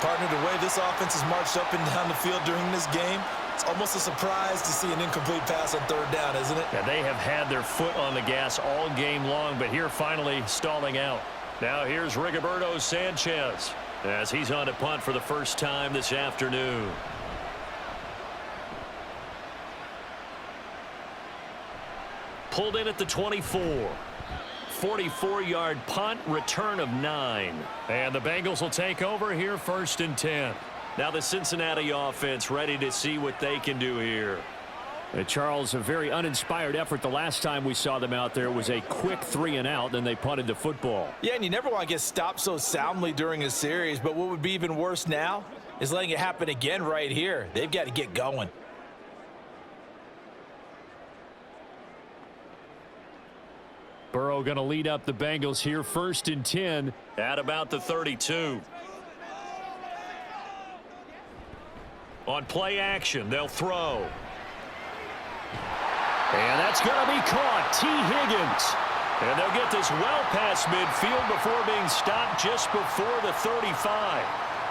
Partner, the way this offense has marched up and down the field during this game, it's almost a surprise to see an incomplete pass on 3rd down, isn't it? Yeah, they have had their foot on the gas all game long, but here finally stalling out. Now here's Rigoberto Sanchez as he's on to punt for the first time this afternoon. Pulled in at the 24. 44-yard punt, return of 9. And the Bengals will take over here 1st and 10. Now the Cincinnati offense ready to see what they can do here. Charles, a very uninspired effort. The last time we saw them out there was a quick 3-and-out, then they punted the football. Yeah, and you never want to get stopped so soundly during a series, but what would be even worse now is letting it happen again right here. They've got to get going. Burrow going to lead up the Bengals here 1st and 10 at about the 32. On play action, they'll throw. And that's going to be caught. T. Higgins. And they'll get this well past midfield before being stopped just before the 35.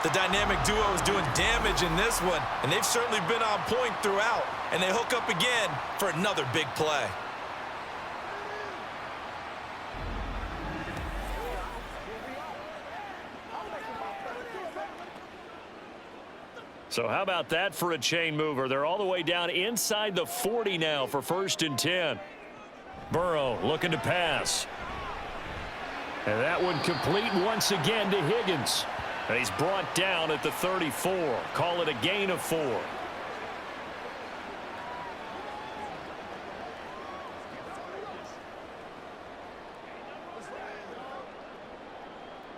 The dynamic duo is doing damage in this one, and they've certainly been on point throughout. And they hook up again for another big play. So how about that for a chain mover? They're all the way down inside the 40 now for 1st and 10. Burrow looking to pass. And that one complete once again to Higgins. And he's brought down at the 34. Call it a gain of 4.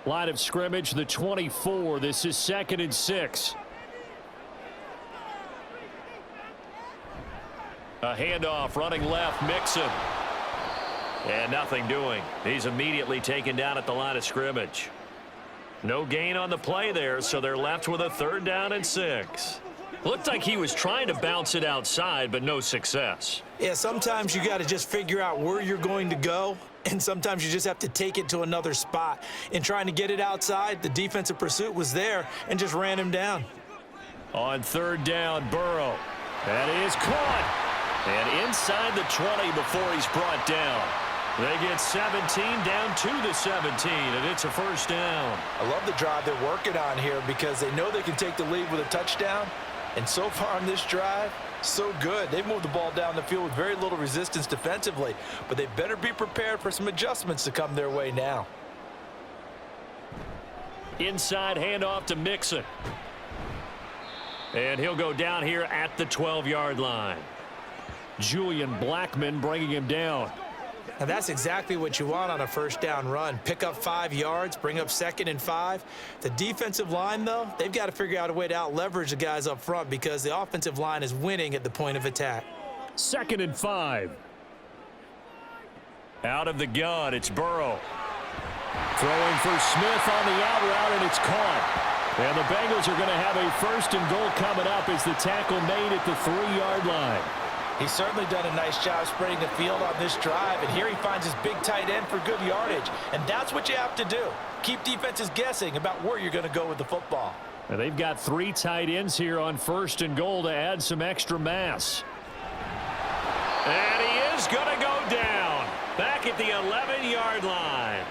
Line of scrimmage, the 24. This is 2nd and 6. A handoff running left, Mixon. And nothing doing. He's immediately taken down at the line of scrimmage. No gain on the play there, so they're left with a 3rd down and 6. Looked like he was trying to bounce it outside, but no success. Yeah, sometimes you got to just figure out where you're going to go, and sometimes you just have to take it to another spot. In trying to get it outside, the defensive pursuit was there and just ran him down. On 3rd down, Burrow. That is caught. And inside the 20 before he's brought down. They get 17 down to the 17, and it's a 1st down. I love the drive they're working on here because they know they can take the lead with a touchdown. And so far on this drive, so good. They've moved the ball down the field with very little resistance defensively, but they better be prepared for some adjustments to come their way now. Inside handoff to Mixon. And he'll go down here at the 12-yard line. Julian Blackmon bringing him down. And that's exactly what you want on a first down run. Pick up 5 yards, bring up 2nd and 5. The defensive line, though, they've got to figure out a way to out-leverage the guys up front because the offensive line is winning at the point of attack. 2nd and 5. Out of the gun, it's Burrow. Throwing for Smith on the out route, and it's caught. And the Bengals are going to have a 1st and goal coming up as the tackle made at the 3-yard line. He's certainly done a nice job spreading the field on this drive, and here he finds his big tight end for good yardage. And that's what you have to do. Keep defenses guessing about where you're going to go with the football. And they've got 3 tight ends here on 1st and goal to add some extra mass. And he is going to go down back at the 11-yard line.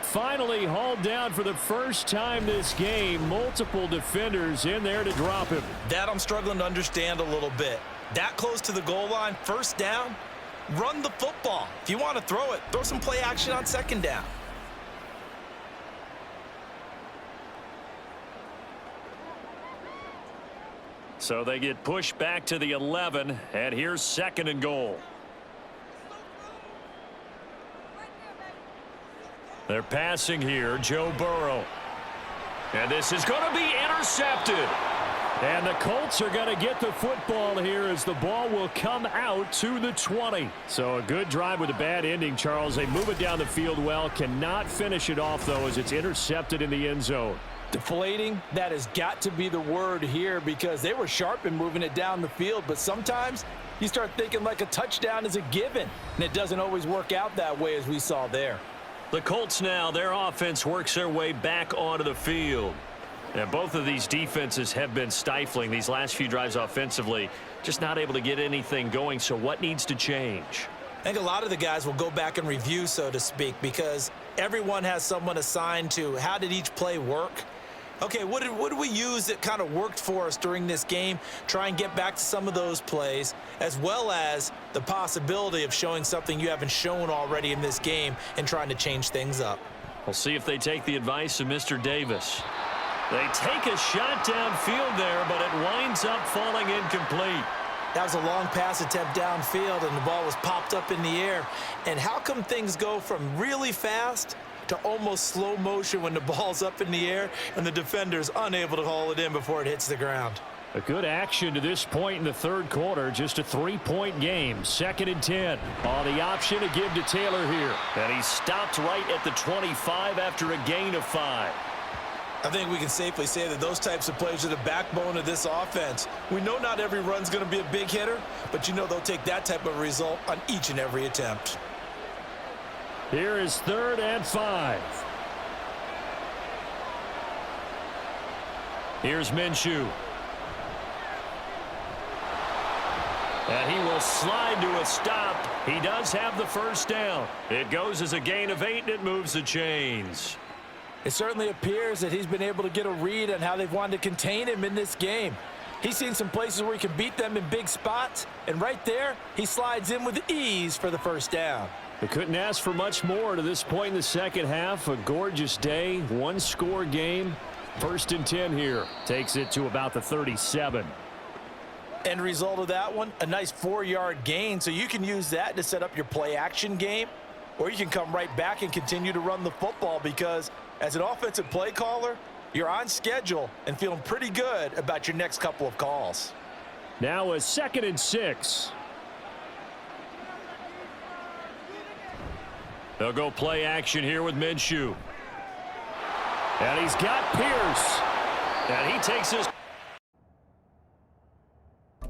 Finally hauled down for the first time this game. Multiple defenders in there to drop him. That I'm struggling to understand a little bit. That close to the goal line, 1st down, run the football. If you want to throw it, throw some play action on 2nd down. So they get pushed back to the 11, and here's 2nd and goal. They're passing here, Joe Burrow. And this is going to be intercepted. And the Colts are going to get the football here as the ball will come out to the 20. So a good drive with a bad ending, Charles. They move it down the field well. Cannot finish it off, though, as it's intercepted in the end zone. Deflating, that has got to be the word here because they were sharp in moving it down the field. But sometimes you start thinking like a touchdown is a given. And it doesn't always work out that way as we saw there. The Colts now, their offense works their way back onto the field. And both of these defenses have been stifling these last few drives offensively. Just not able to get anything going. So what needs to change? I think a lot of the guys will go back and review, so to speak, because everyone has someone assigned to how did each play work. Okay, what did we use that kind of worked for us during this game? Try and get back to some of those plays, as well as the possibility of showing something you haven't shown already in this game and trying to change things up. We'll see if they take the advice of Mr. Davis. They take a shot downfield there, but it winds up falling incomplete. That was a long pass attempt downfield, and the ball was popped up in the air. And how come things go from really fast to almost slow motion when the ball's up in the air and the defender's unable to haul it in before it hits the ground? A good action to this point in the 3rd quarter. Just a 3-point game. 2nd and 10. On the option to give to Taylor here. And he stopped right at the 25 after a gain of 5. I think we can safely say that those types of plays are the backbone of this offense. We know not every run's going to be a big hitter, but you know they'll take that type of result on each and every attempt. Here is 3rd and 5. Here's Minshew. And he will slide to a stop. He does have the 1st down. It goes as a gain of 8, and it moves the chains. It certainly appears that he's been able to get a read on how they've wanted to contain him in this game. He's seen some places where he can beat them in big spots, and right there, he slides in with ease for the 1st down. They couldn't ask for much more to this point in the 2nd half. A gorgeous day, 1-score game. 1st and 10 here. Takes it to about the 37. End result of that one, a nice 4-yard gain, so you can use that to set up your play-action game, or you can come right back and continue to run the football because as an offensive play caller, you're on schedule and feeling pretty good about your next couple of calls. Now a 2nd and 6. They'll go play action here with Minshew. And he's got Pierce. And he takes his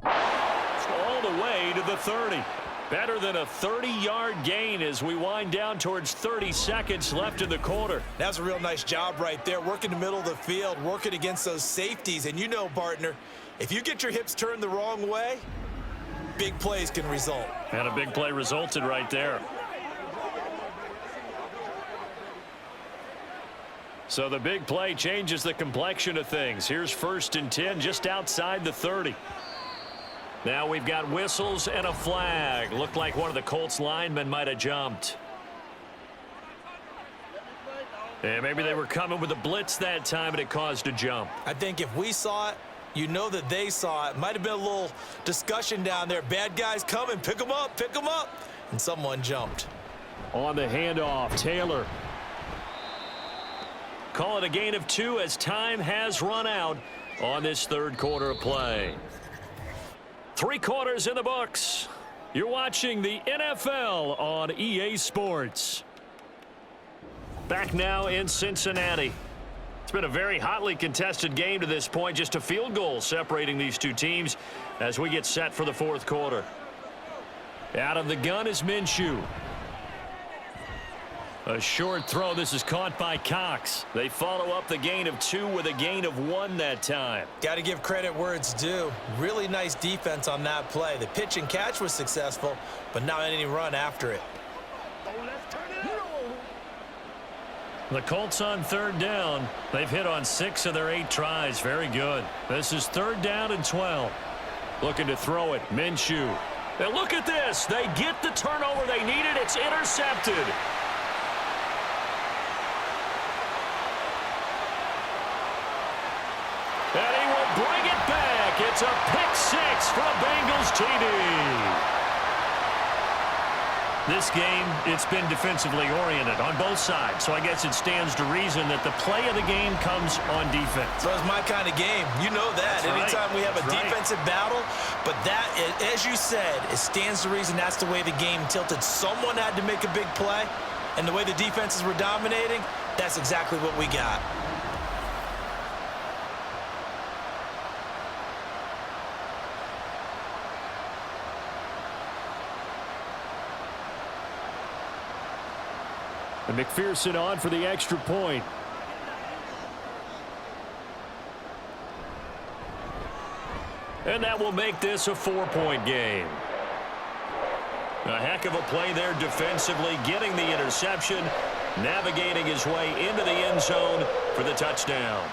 all the way to the 30. Better than a 30-yard gain as we wind down towards 30 seconds left in the quarter. That's a real nice job right there, working the middle of the field, working against those safeties. And you know, partner, if you get your hips turned the wrong way, big plays can result. And a big play resulted right there. So the big play changes the complexion of things. Here's 1st and 10 just outside the 30. Now we've got whistles and a flag. Looked like one of the Colts linemen might have jumped. And maybe they were coming with a blitz that time and it caused a jump. I think if we saw it, You know that they saw it. Might have been a little discussion down there. Bad guys coming. Pick them up. Pick them up. And someone jumped. On the handoff, Taylor. Call it a gain of 2 as time has run out on this third quarter of play. 3 quarters in the books. You're watching the NFL on EA Sports. Back now in Cincinnati. It's been a very hotly contested game to this point. Just a field goal separating these two teams as we get set for the fourth quarter. Out of the gun is Minshew. A short throw. This is caught by Cox. They follow up the gain of 2 with a gain of 1 that time. Got to give credit where it's due. Really nice defense on that play. The pitch and catch was successful, but not any run after it. The Colts on third down. They've hit on 6 of their 8 tries. Very good. This is 3rd down and 12. Looking to throw it. Minshew. Now look at this. They get the turnover they needed. It's intercepted. And he will bring it back. It's a pick-6 for a Bengals TD. This game, it's been defensively oriented on both sides, so I guess it stands to reason that the play of the game comes on defense. So it's my kind of game. You know that. That's Anytime right. we have a That's defensive battle, but that, as you said, it stands to reason that's the way the game tilted. Someone had to make a big play, and the way the defenses were dominating, that's exactly what we got. And McPherson on for the extra point. And that will make this a 4-point game. A heck of a play there defensively, getting the interception, navigating his way into the end zone for the touchdown.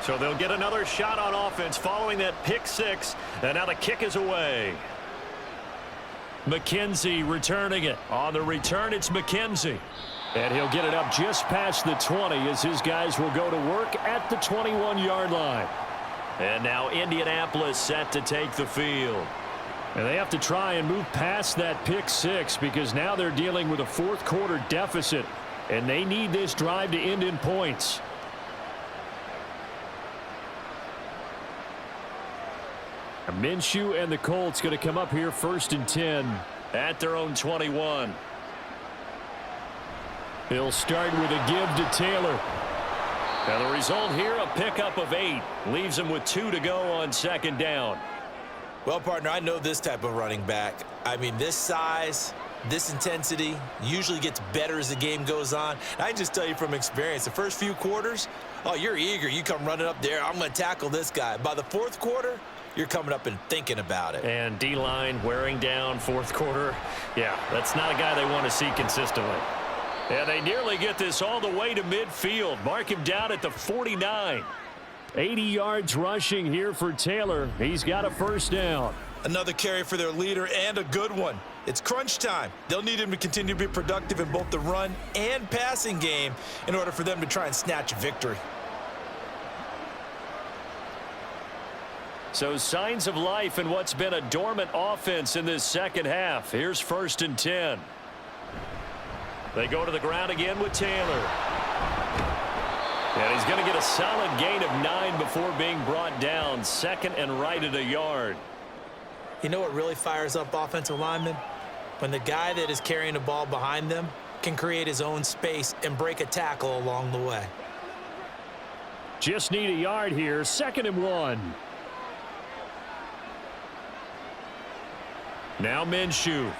So they'll get another shot on offense following that pick-6, and now the kick is away. McKenzie returning it. On the return, it's McKenzie. And he'll get it up just past the 20 as his guys will go to work at the 21-yard line. And now Indianapolis set to take the field. And they have to try and move past that pick-6 because now they're dealing with a fourth-quarter deficit, and they need this drive to end in points. Minshew and the Colts going to come up here 1st and 10 at their own 21. He'll start with a give to Taylor. Now the result here, a pickup of 8. Leaves him with 2 to go on 2nd down. Well, partner, I know this type of running back. I mean, this size, this intensity usually gets better as the game goes on. And I can just tell you from experience, the first few quarters, oh, you're eager. You come running up there. I'm going to tackle this guy. By the 4th quarter, you're coming up and thinking about it. And D-line wearing down 4th quarter. Yeah, that's not a guy they want to see consistently. And they nearly get this all the way to midfield. Mark him down at the 49. 80 yards rushing here for Taylor. He's got a 1st down. Another carry for their leader and a good one. It's crunch time. They'll need him to continue to be productive in both the run and passing game in order for them to try and snatch a victory. So signs of life in what's been a dormant offense in this second half. Here's 1st and 10. They go to the ground again with Taylor. And he's going to get a solid gain of 9 before being brought down. 2nd and right at a yard. You know what really fires up offensive linemen? When the guy that is carrying the ball behind them can create his own space and break a tackle along the way. Just need a yard here. 2nd and 1. Now Minshew.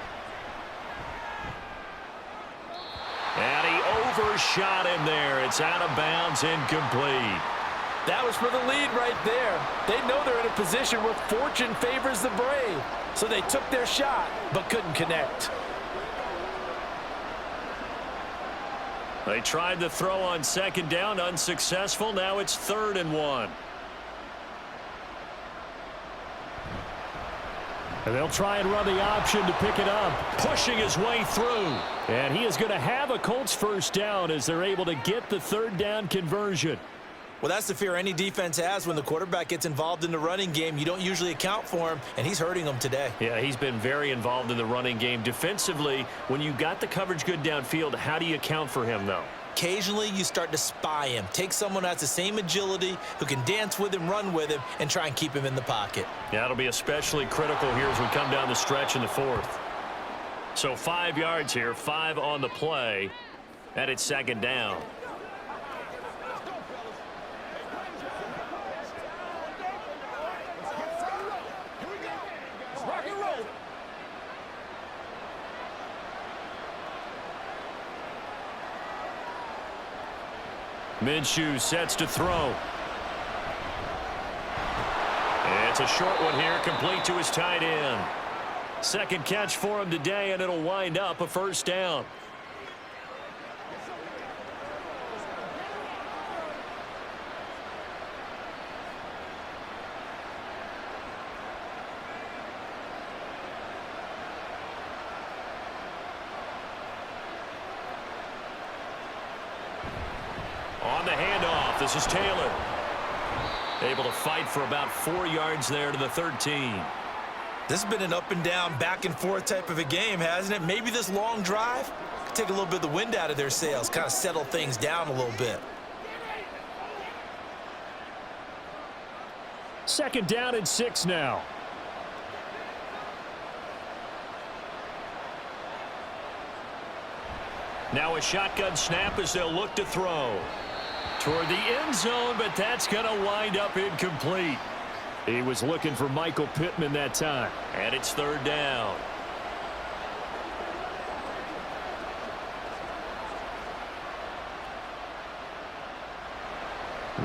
And he overshot him there. It's out of bounds, incomplete. That was for the lead right there. They know they're in a position where fortune favors the brave. So they took their shot, but couldn't connect. They tried to throw on second down, unsuccessful. Now it's 3rd and 1. And they'll try and run the option to pick it up, pushing his way through. And he is going to have a Colts first down as they're able to get the 3rd down conversion. Well, that's the fear any defense has when the quarterback gets involved in the running game. You don't usually account for him, and he's hurting them today. Yeah, he's been very involved in the running game. Defensively, when you got the coverage good downfield, how do you account for him, though? Occasionally, you start to spy him. Take someone who has the same agility, who can dance with him, run with him, and try and keep him in the pocket. Yeah, that'll be especially critical here as we come down the stretch in the 4th. So 5 yards here, 5 on the play, and it's 2nd down. Minshew sets to throw. It's a short one here, complete to his tight end. Second catch for him today, and it'll wind up a first down. On the handoff, this is Taylor. Able to fight for about 4 yards there to the 13. This has been an up and down, back and forth type of a game, hasn't it? Maybe this long drive could take a little bit of the wind out of their sails, kind of settle things down a little bit. 2nd down and 6 now. Now a shotgun snap as they'll look to throw. Toward the end zone, but that's going to wind up incomplete. He was looking for Michael Pittman that time. And it's 3rd down.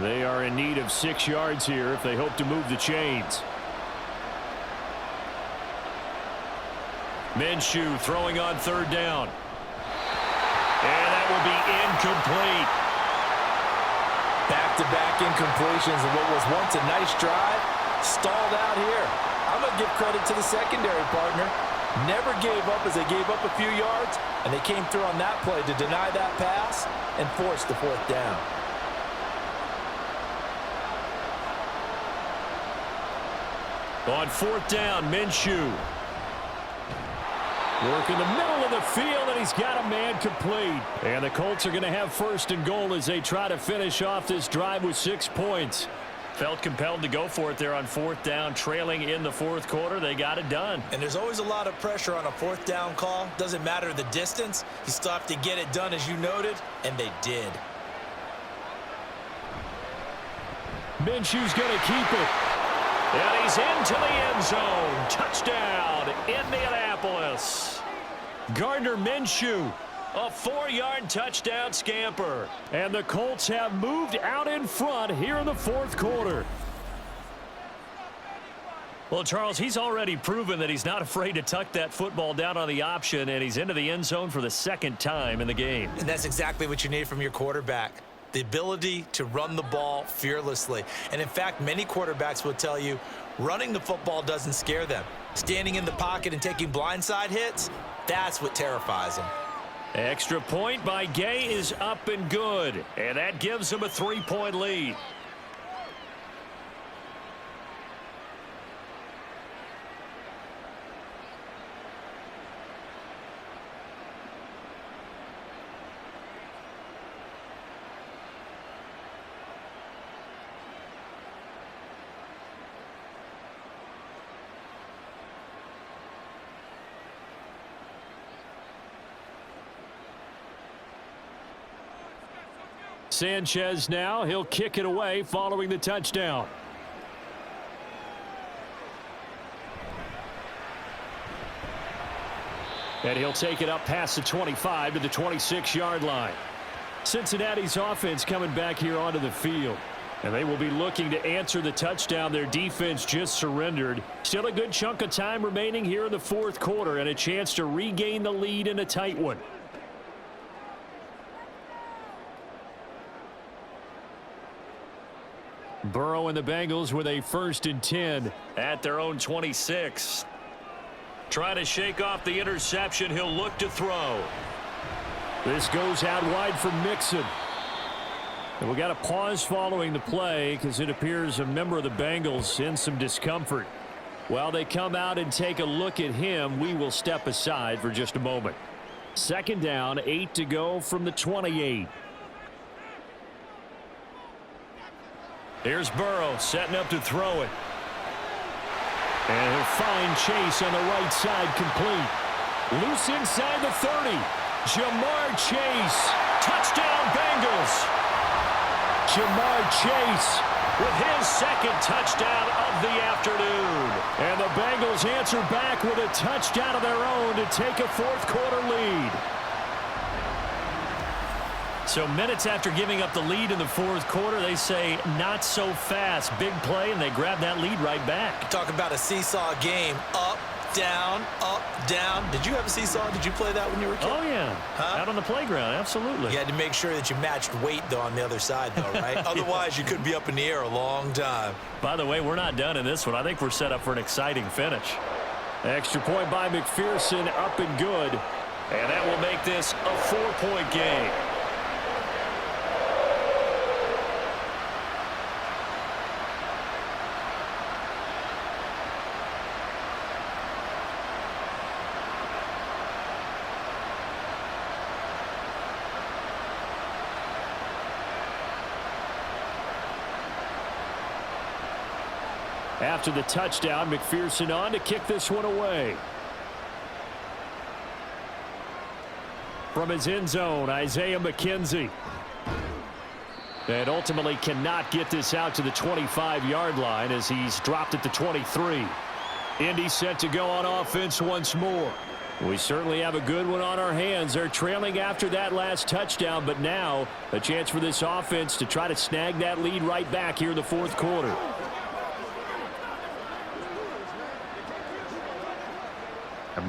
They are in need of 6 yards here if they hope to move the chains. Minshew throwing on 3rd down. And that will be incomplete. Back-to-back incompletions of what was once a nice drive, stalled out here. I'm going to give credit to the secondary partner. Never gave up as they gave up a few yards, and they came through on that play to deny that pass and force the 4th down. On 4th down, Minshew. Work in the middle of the field, and he's got a man complete. And the Colts are going to have 1st and goal as they try to finish off this drive with 6 points. Felt compelled to go for it there on 4th down, trailing in the 4th quarter. They got it done. And there's always a lot of pressure on a 4th down call. Doesn't matter the distance. You still have to get it done, as you noted, and they did. Minshew's going to keep it. And he's into the end zone. Touchdown, Indianapolis. Gardner Minshew, a 4-yard touchdown scamper. And the Colts have moved out in front here in the 4th quarter. Well, Charles, he's already proven that he's not afraid to tuck that football down on the option, and he's into the end zone for the 2nd time in the game. And that's exactly what you need from your quarterback. The ability to run the ball fearlessly. And in fact, many quarterbacks will tell you running the football doesn't scare them. Standing in the pocket and taking blindside hits, that's what terrifies them. Extra point by Gay is up and good. And that gives them a 3-point lead. Sanchez now, he'll kick it away following the touchdown. And he'll take it up past the 25 to the 26-yard line. Cincinnati's offense coming back here onto the field. And they will be looking to answer the touchdown their defense just surrendered. Still a good chunk of time remaining here in the fourth quarter and a chance to regain the lead in a tight one. Burrow and the Bengals with a 1st and 10 at their own 26. Trying to shake off the interception. He'll look to throw. This goes out wide for Mixon. And we got a pause following the play because it appears a member of the Bengals in some discomfort. While they come out and take a look at him, we will step aside for just a moment. 2nd down, 8 to go from the 28. Here's Burrow setting up to throw it. And he'll find Chase on the right side complete. Loose inside the 30. Jamar Chase. Touchdown Bengals. Jamar Chase with his 2nd touchdown of the afternoon. And the Bengals answer back with a touchdown of their own to take a fourth quarter lead. So minutes after giving up the lead in the fourth quarter, they say not so fast. Big play, and they grab that lead right back. Talk about a seesaw game. Up, down, up, down. Did you have a seesaw? Did you play that when you were a kid? Oh, yeah. Huh? Out on the playground, absolutely. You had to make sure that you matched weight, though, on the other side, though, right? Otherwise, you could be up in the air a long time. By the way, we're not done in this one. I think we're set up for an exciting finish. Extra point by McPherson, up and good. And that will make this a 4-point game. After the touchdown, McPherson on to kick this one away. From his end zone, Isaiah McKenzie. And ultimately cannot get this out to the 25-yard line as he's dropped at the 23. Indy set to go on offense once more. We certainly have a good one on our hands. They're trailing after that last touchdown, but now a chance for this offense to try to snag that lead right back here in the fourth quarter.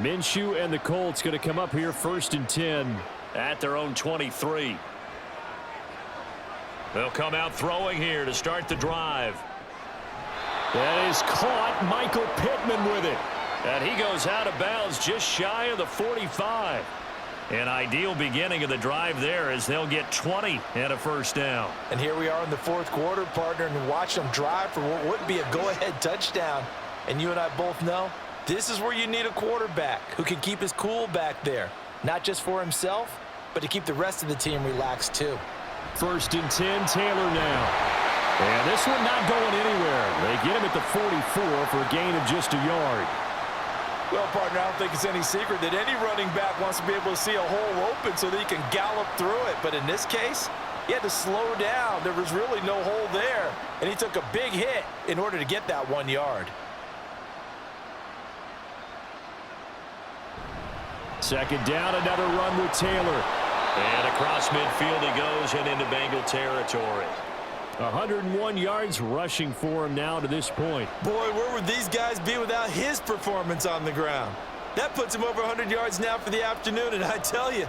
Minshew and the Colts going to come up here 1st and 10 at their own 23. They'll come out throwing here to start the drive. That is caught. Michael Pittman with it. And he goes out of bounds just shy of the 45. An ideal beginning of the drive there as they'll get 20 and a 1st down. And here we are in the fourth quarter, partner, and watch them drive for what would be a go-ahead touchdown. And you and I both know this is where you need a quarterback who can keep his cool back there. Not just for himself, but to keep the rest of the team relaxed too. 1st and 10, Taylor now. And this one not going anywhere. They get him at the 44 for a gain of just a yard. Well, partner, I don't think it's any secret that any running back wants to be able to see a hole open so that he can gallop through it. But in this case, he had to slow down. There was really no hole there. And he took a big hit in order to get that 1 yard. 2nd down, another run with Taylor. And across midfield he goes and into Bengal territory. 101 yards rushing for him now to this point. Boy, where would these guys be without his performance on the ground? That puts him over 100 yards now for the afternoon, and I tell you,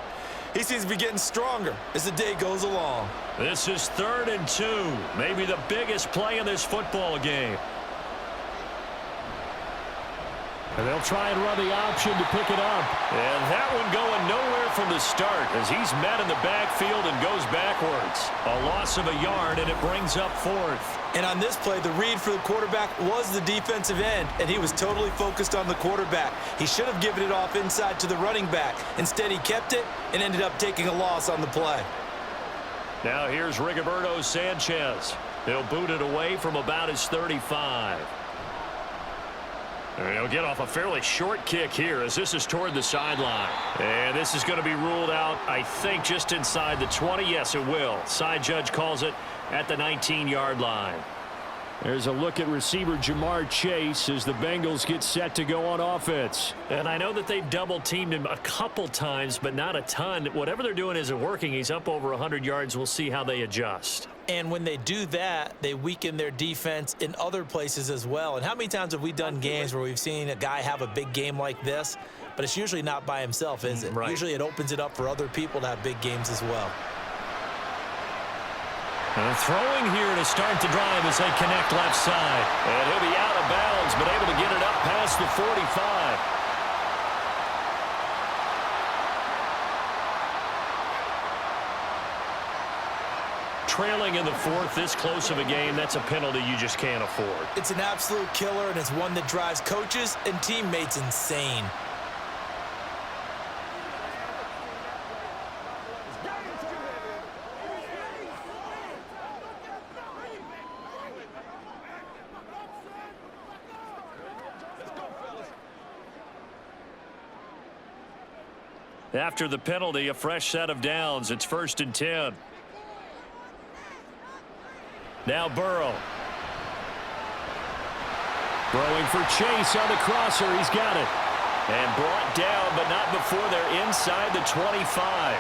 he seems to be getting stronger as the day goes along. This is 3rd and 2, maybe the biggest play in this football game. And they'll try and run the option to pick it up. And that one going nowhere from the start as he's met in the backfield and goes backwards. A loss of a yard, and it brings up 4th. And on this play, the read for the quarterback was the defensive end, and he was totally focused on the quarterback. He should have given it off inside to the running back. Instead, he kept it and ended up taking a loss on the play. Now here's Rigoberto Sanchez. He'll boot it away from about his 35. And he'll get off a fairly short kick here as this is toward the sideline. And this is going to be ruled out, I think, just inside the 20. Yes, it will. Side judge calls it at the 19-yard line. There's a look at receiver Jamar Chase as the Bengals get set to go on offense. And I know that they've double-teamed him a couple times, but not a ton. Whatever they're doing isn't working. He's up over 100 yards. We'll see how they adjust. And when they do that, they weaken their defense in other places as well. And how many times have we done games where we've seen a guy have a big game like this, but it's usually not by himself, is it? Right. Usually it opens it up for other people to have big games as well. And throwing here to start the drive as they connect left side. And he'll be out of bounds, but able to get it up past the 45. Trailing in the fourth, this close of a game, that's a penalty you just can't afford. It's an absolute killer, and it's one that drives coaches and teammates insane. After the penalty, a fresh set of downs. It's 1st and 10. Now Burrow. Throwing for Chase on the crosser. He's got it. And brought down, but not before they're inside the 25.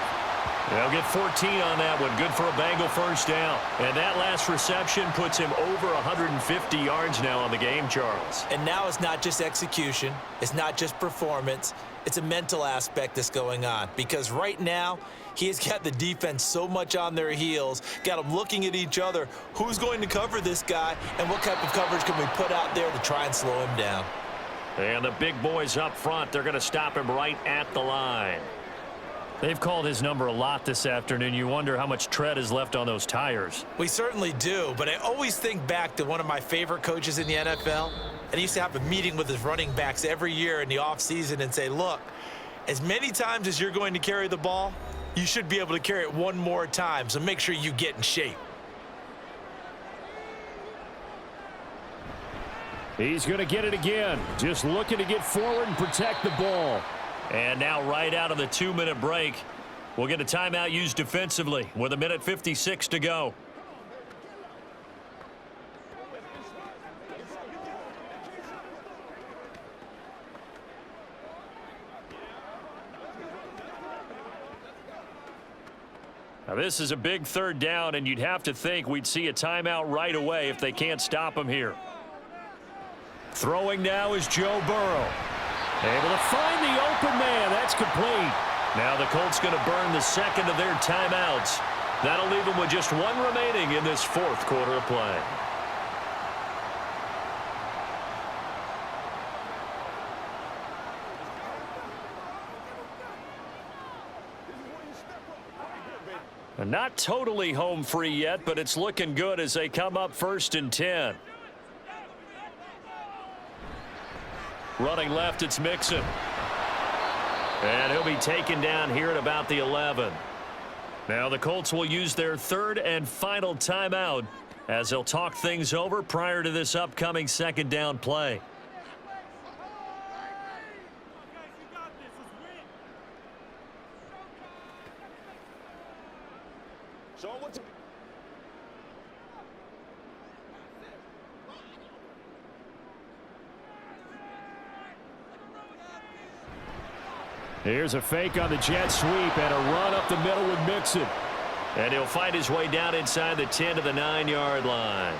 They'll get 14 on that one. Good for a Bengal first down. And that last reception puts him over 150 yards now on the game, Charles. And now it's not just execution. It's not just performance. It's a mental aspect that's going on. Because right now, he has got the defense so much on their heels, got them looking at each other. Who's going to cover this guy, and what type of coverage can we put out there to try and slow him down? And the big boys up front, they're going to stop him right at the line. They've called his number a lot this afternoon. You wonder how much tread is left on those tires. We certainly do, but I always think back to one of my favorite coaches in the NFL, and he used to have a meeting with his running backs every year in the offseason and say, look, as many times as you're going to carry the ball, you should be able to carry it one more time, so make sure you get in shape. He's going to get it again. Just looking to get forward and protect the ball. And now right out of the 2-minute break, we'll get a timeout used defensively with 1:56 to go. Now this is a big 3rd down, and you'd have to think we'd see a timeout right away if they can't stop him here. Throwing now is Joe Burrow. Able to find the open man. That's complete. Now the Colts going to burn the second of their timeouts. That'll leave them with just one remaining in this 4th quarter of play. And not totally home free yet, but it's looking good as they come up 1st and 10. Running left, it's Mixon. And he'll be taken down here at about the 11. Now the Colts will use their 3rd and final timeout as they'll talk things over prior to this upcoming 2nd down play. Here's a fake on the jet sweep and a run up the middle with Mixon. And he'll find his way down inside the 10 to the 9-yard line.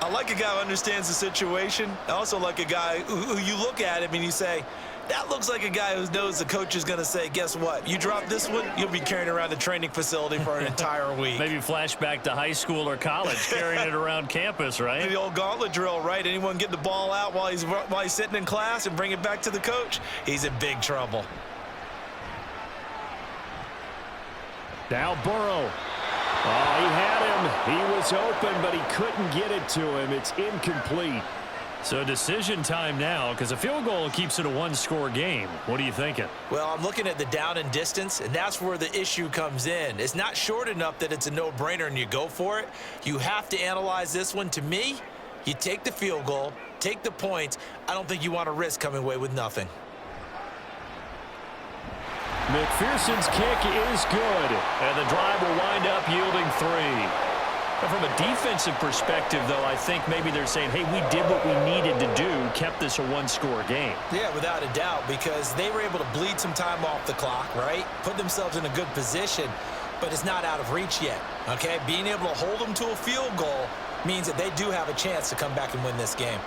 I like a guy who understands the situation. I also like a guy who you look at him and you say, that looks like a guy who knows the coach is going to say, guess what? You drop this one, you'll be carrying around the training facility for an entire week. Maybe flashback to high school or college, carrying it around campus, right? The old gauntlet drill, right? Anyone get the ball out while he's sitting in class and bring it back to the coach? He's in big trouble. Now Burrow. Oh, he had him. He was open, but he couldn't get it to him. It's incomplete. So decision time now, because a field goal keeps it a one-score game. What are you thinking? Well, I'm looking at the down and distance, and that's where the issue comes in. It's not short enough that it's a no-brainer and you go for it. You have to analyze this one. To me, you take the field goal, take the points. I don't think you want to risk coming away with nothing. McPherson's kick is good, and the drive will wind up yielding 3. But from a defensive perspective, though, I think maybe they're saying, hey, we did what we needed to do, kept this a one-score game. Yeah, without a doubt, because they were able to bleed some time off the clock, right? Put themselves in a good position. but it's not out of reach yet, okay? Being able to hold them to a field goal means that they do have a chance to come back and win this game.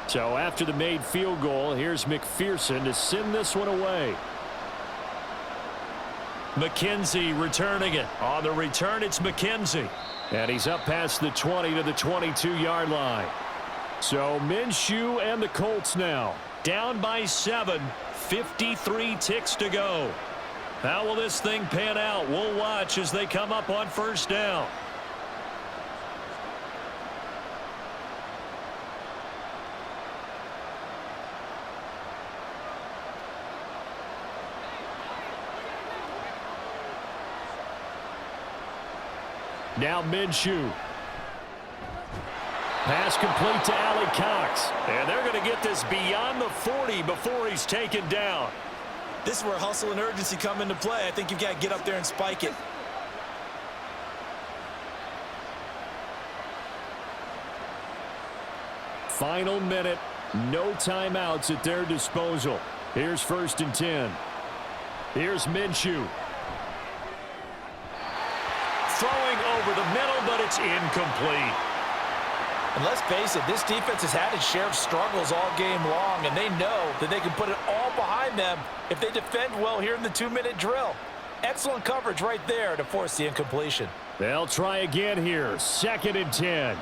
So after the made field goal, here's McPherson to send this one away. McKenzie returning it. On the return, it's McKenzie. And he's up past the 20 to the 22-yard line. So Minshew and the Colts now down by 7, 53 ticks to go. How will this thing pan out? We'll watch as they come up on first down. Now Minshew. Pass complete to Allie Cox. And they're going to get this beyond the 40 before he's taken down. This is where hustle and urgency come into play. I think you've got to get up there and spike it. Final minute. No timeouts at their disposal. Here's 1st and 10. Here's Minshew. Throwing over the middle, but it's incomplete. And let's face it, this defense has had its share of struggles all game long, and they know that they can put it all behind them if they defend well here in the 2-minute drill. Excellent coverage right there to force the incompletion. They'll try again here. 2nd and 10.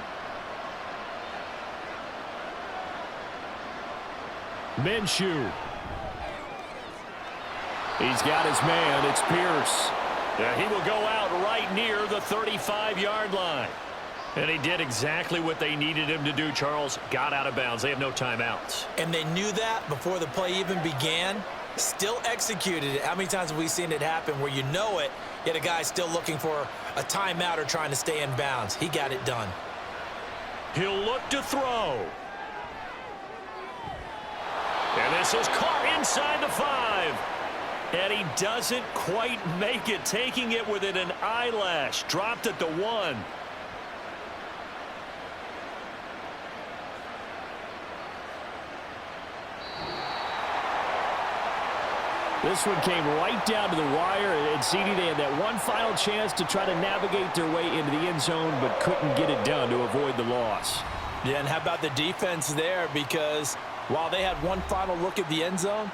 Minshew. He's got his man. It's Pierce. He will go out right near the 35-yard line. And he did exactly what they needed him to do, Charles. Got out of bounds. They have no timeouts. And they knew that before the play even began. Still executed it. How many times have we seen it happen where you know it, yet a guy's still looking for a timeout or trying to stay in bounds? He got it done. He'll look to throw. And this is caught inside the 5. And he doesn't quite make it, taking it within an eyelash. Dropped at the 1. This one came right down to the wire, and CD, they had that one final chance to try to navigate their way into the end zone, but couldn't get it done to avoid the loss. Yeah, and how about the defense there? Because while they had one final look at the end zone,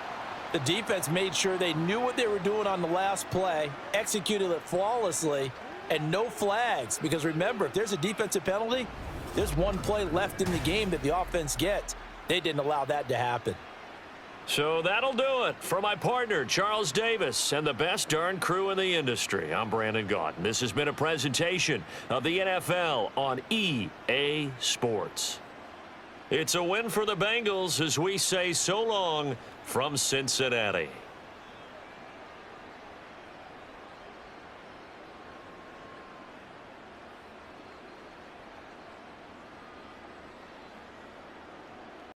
the defense made sure they knew what they were doing on the last play, executed it flawlessly, and no flags. Because remember, if there's a defensive penalty, there's one play left in the game that the offense gets. They didn't allow that to happen. So that'll do it for my partner, Charles Davis, and the best darn crew in the industry. I'm Brandon Gaunt. This has been a presentation of the NFL on EA Sports. It's a win for the Bengals as we say so long from Cincinnati.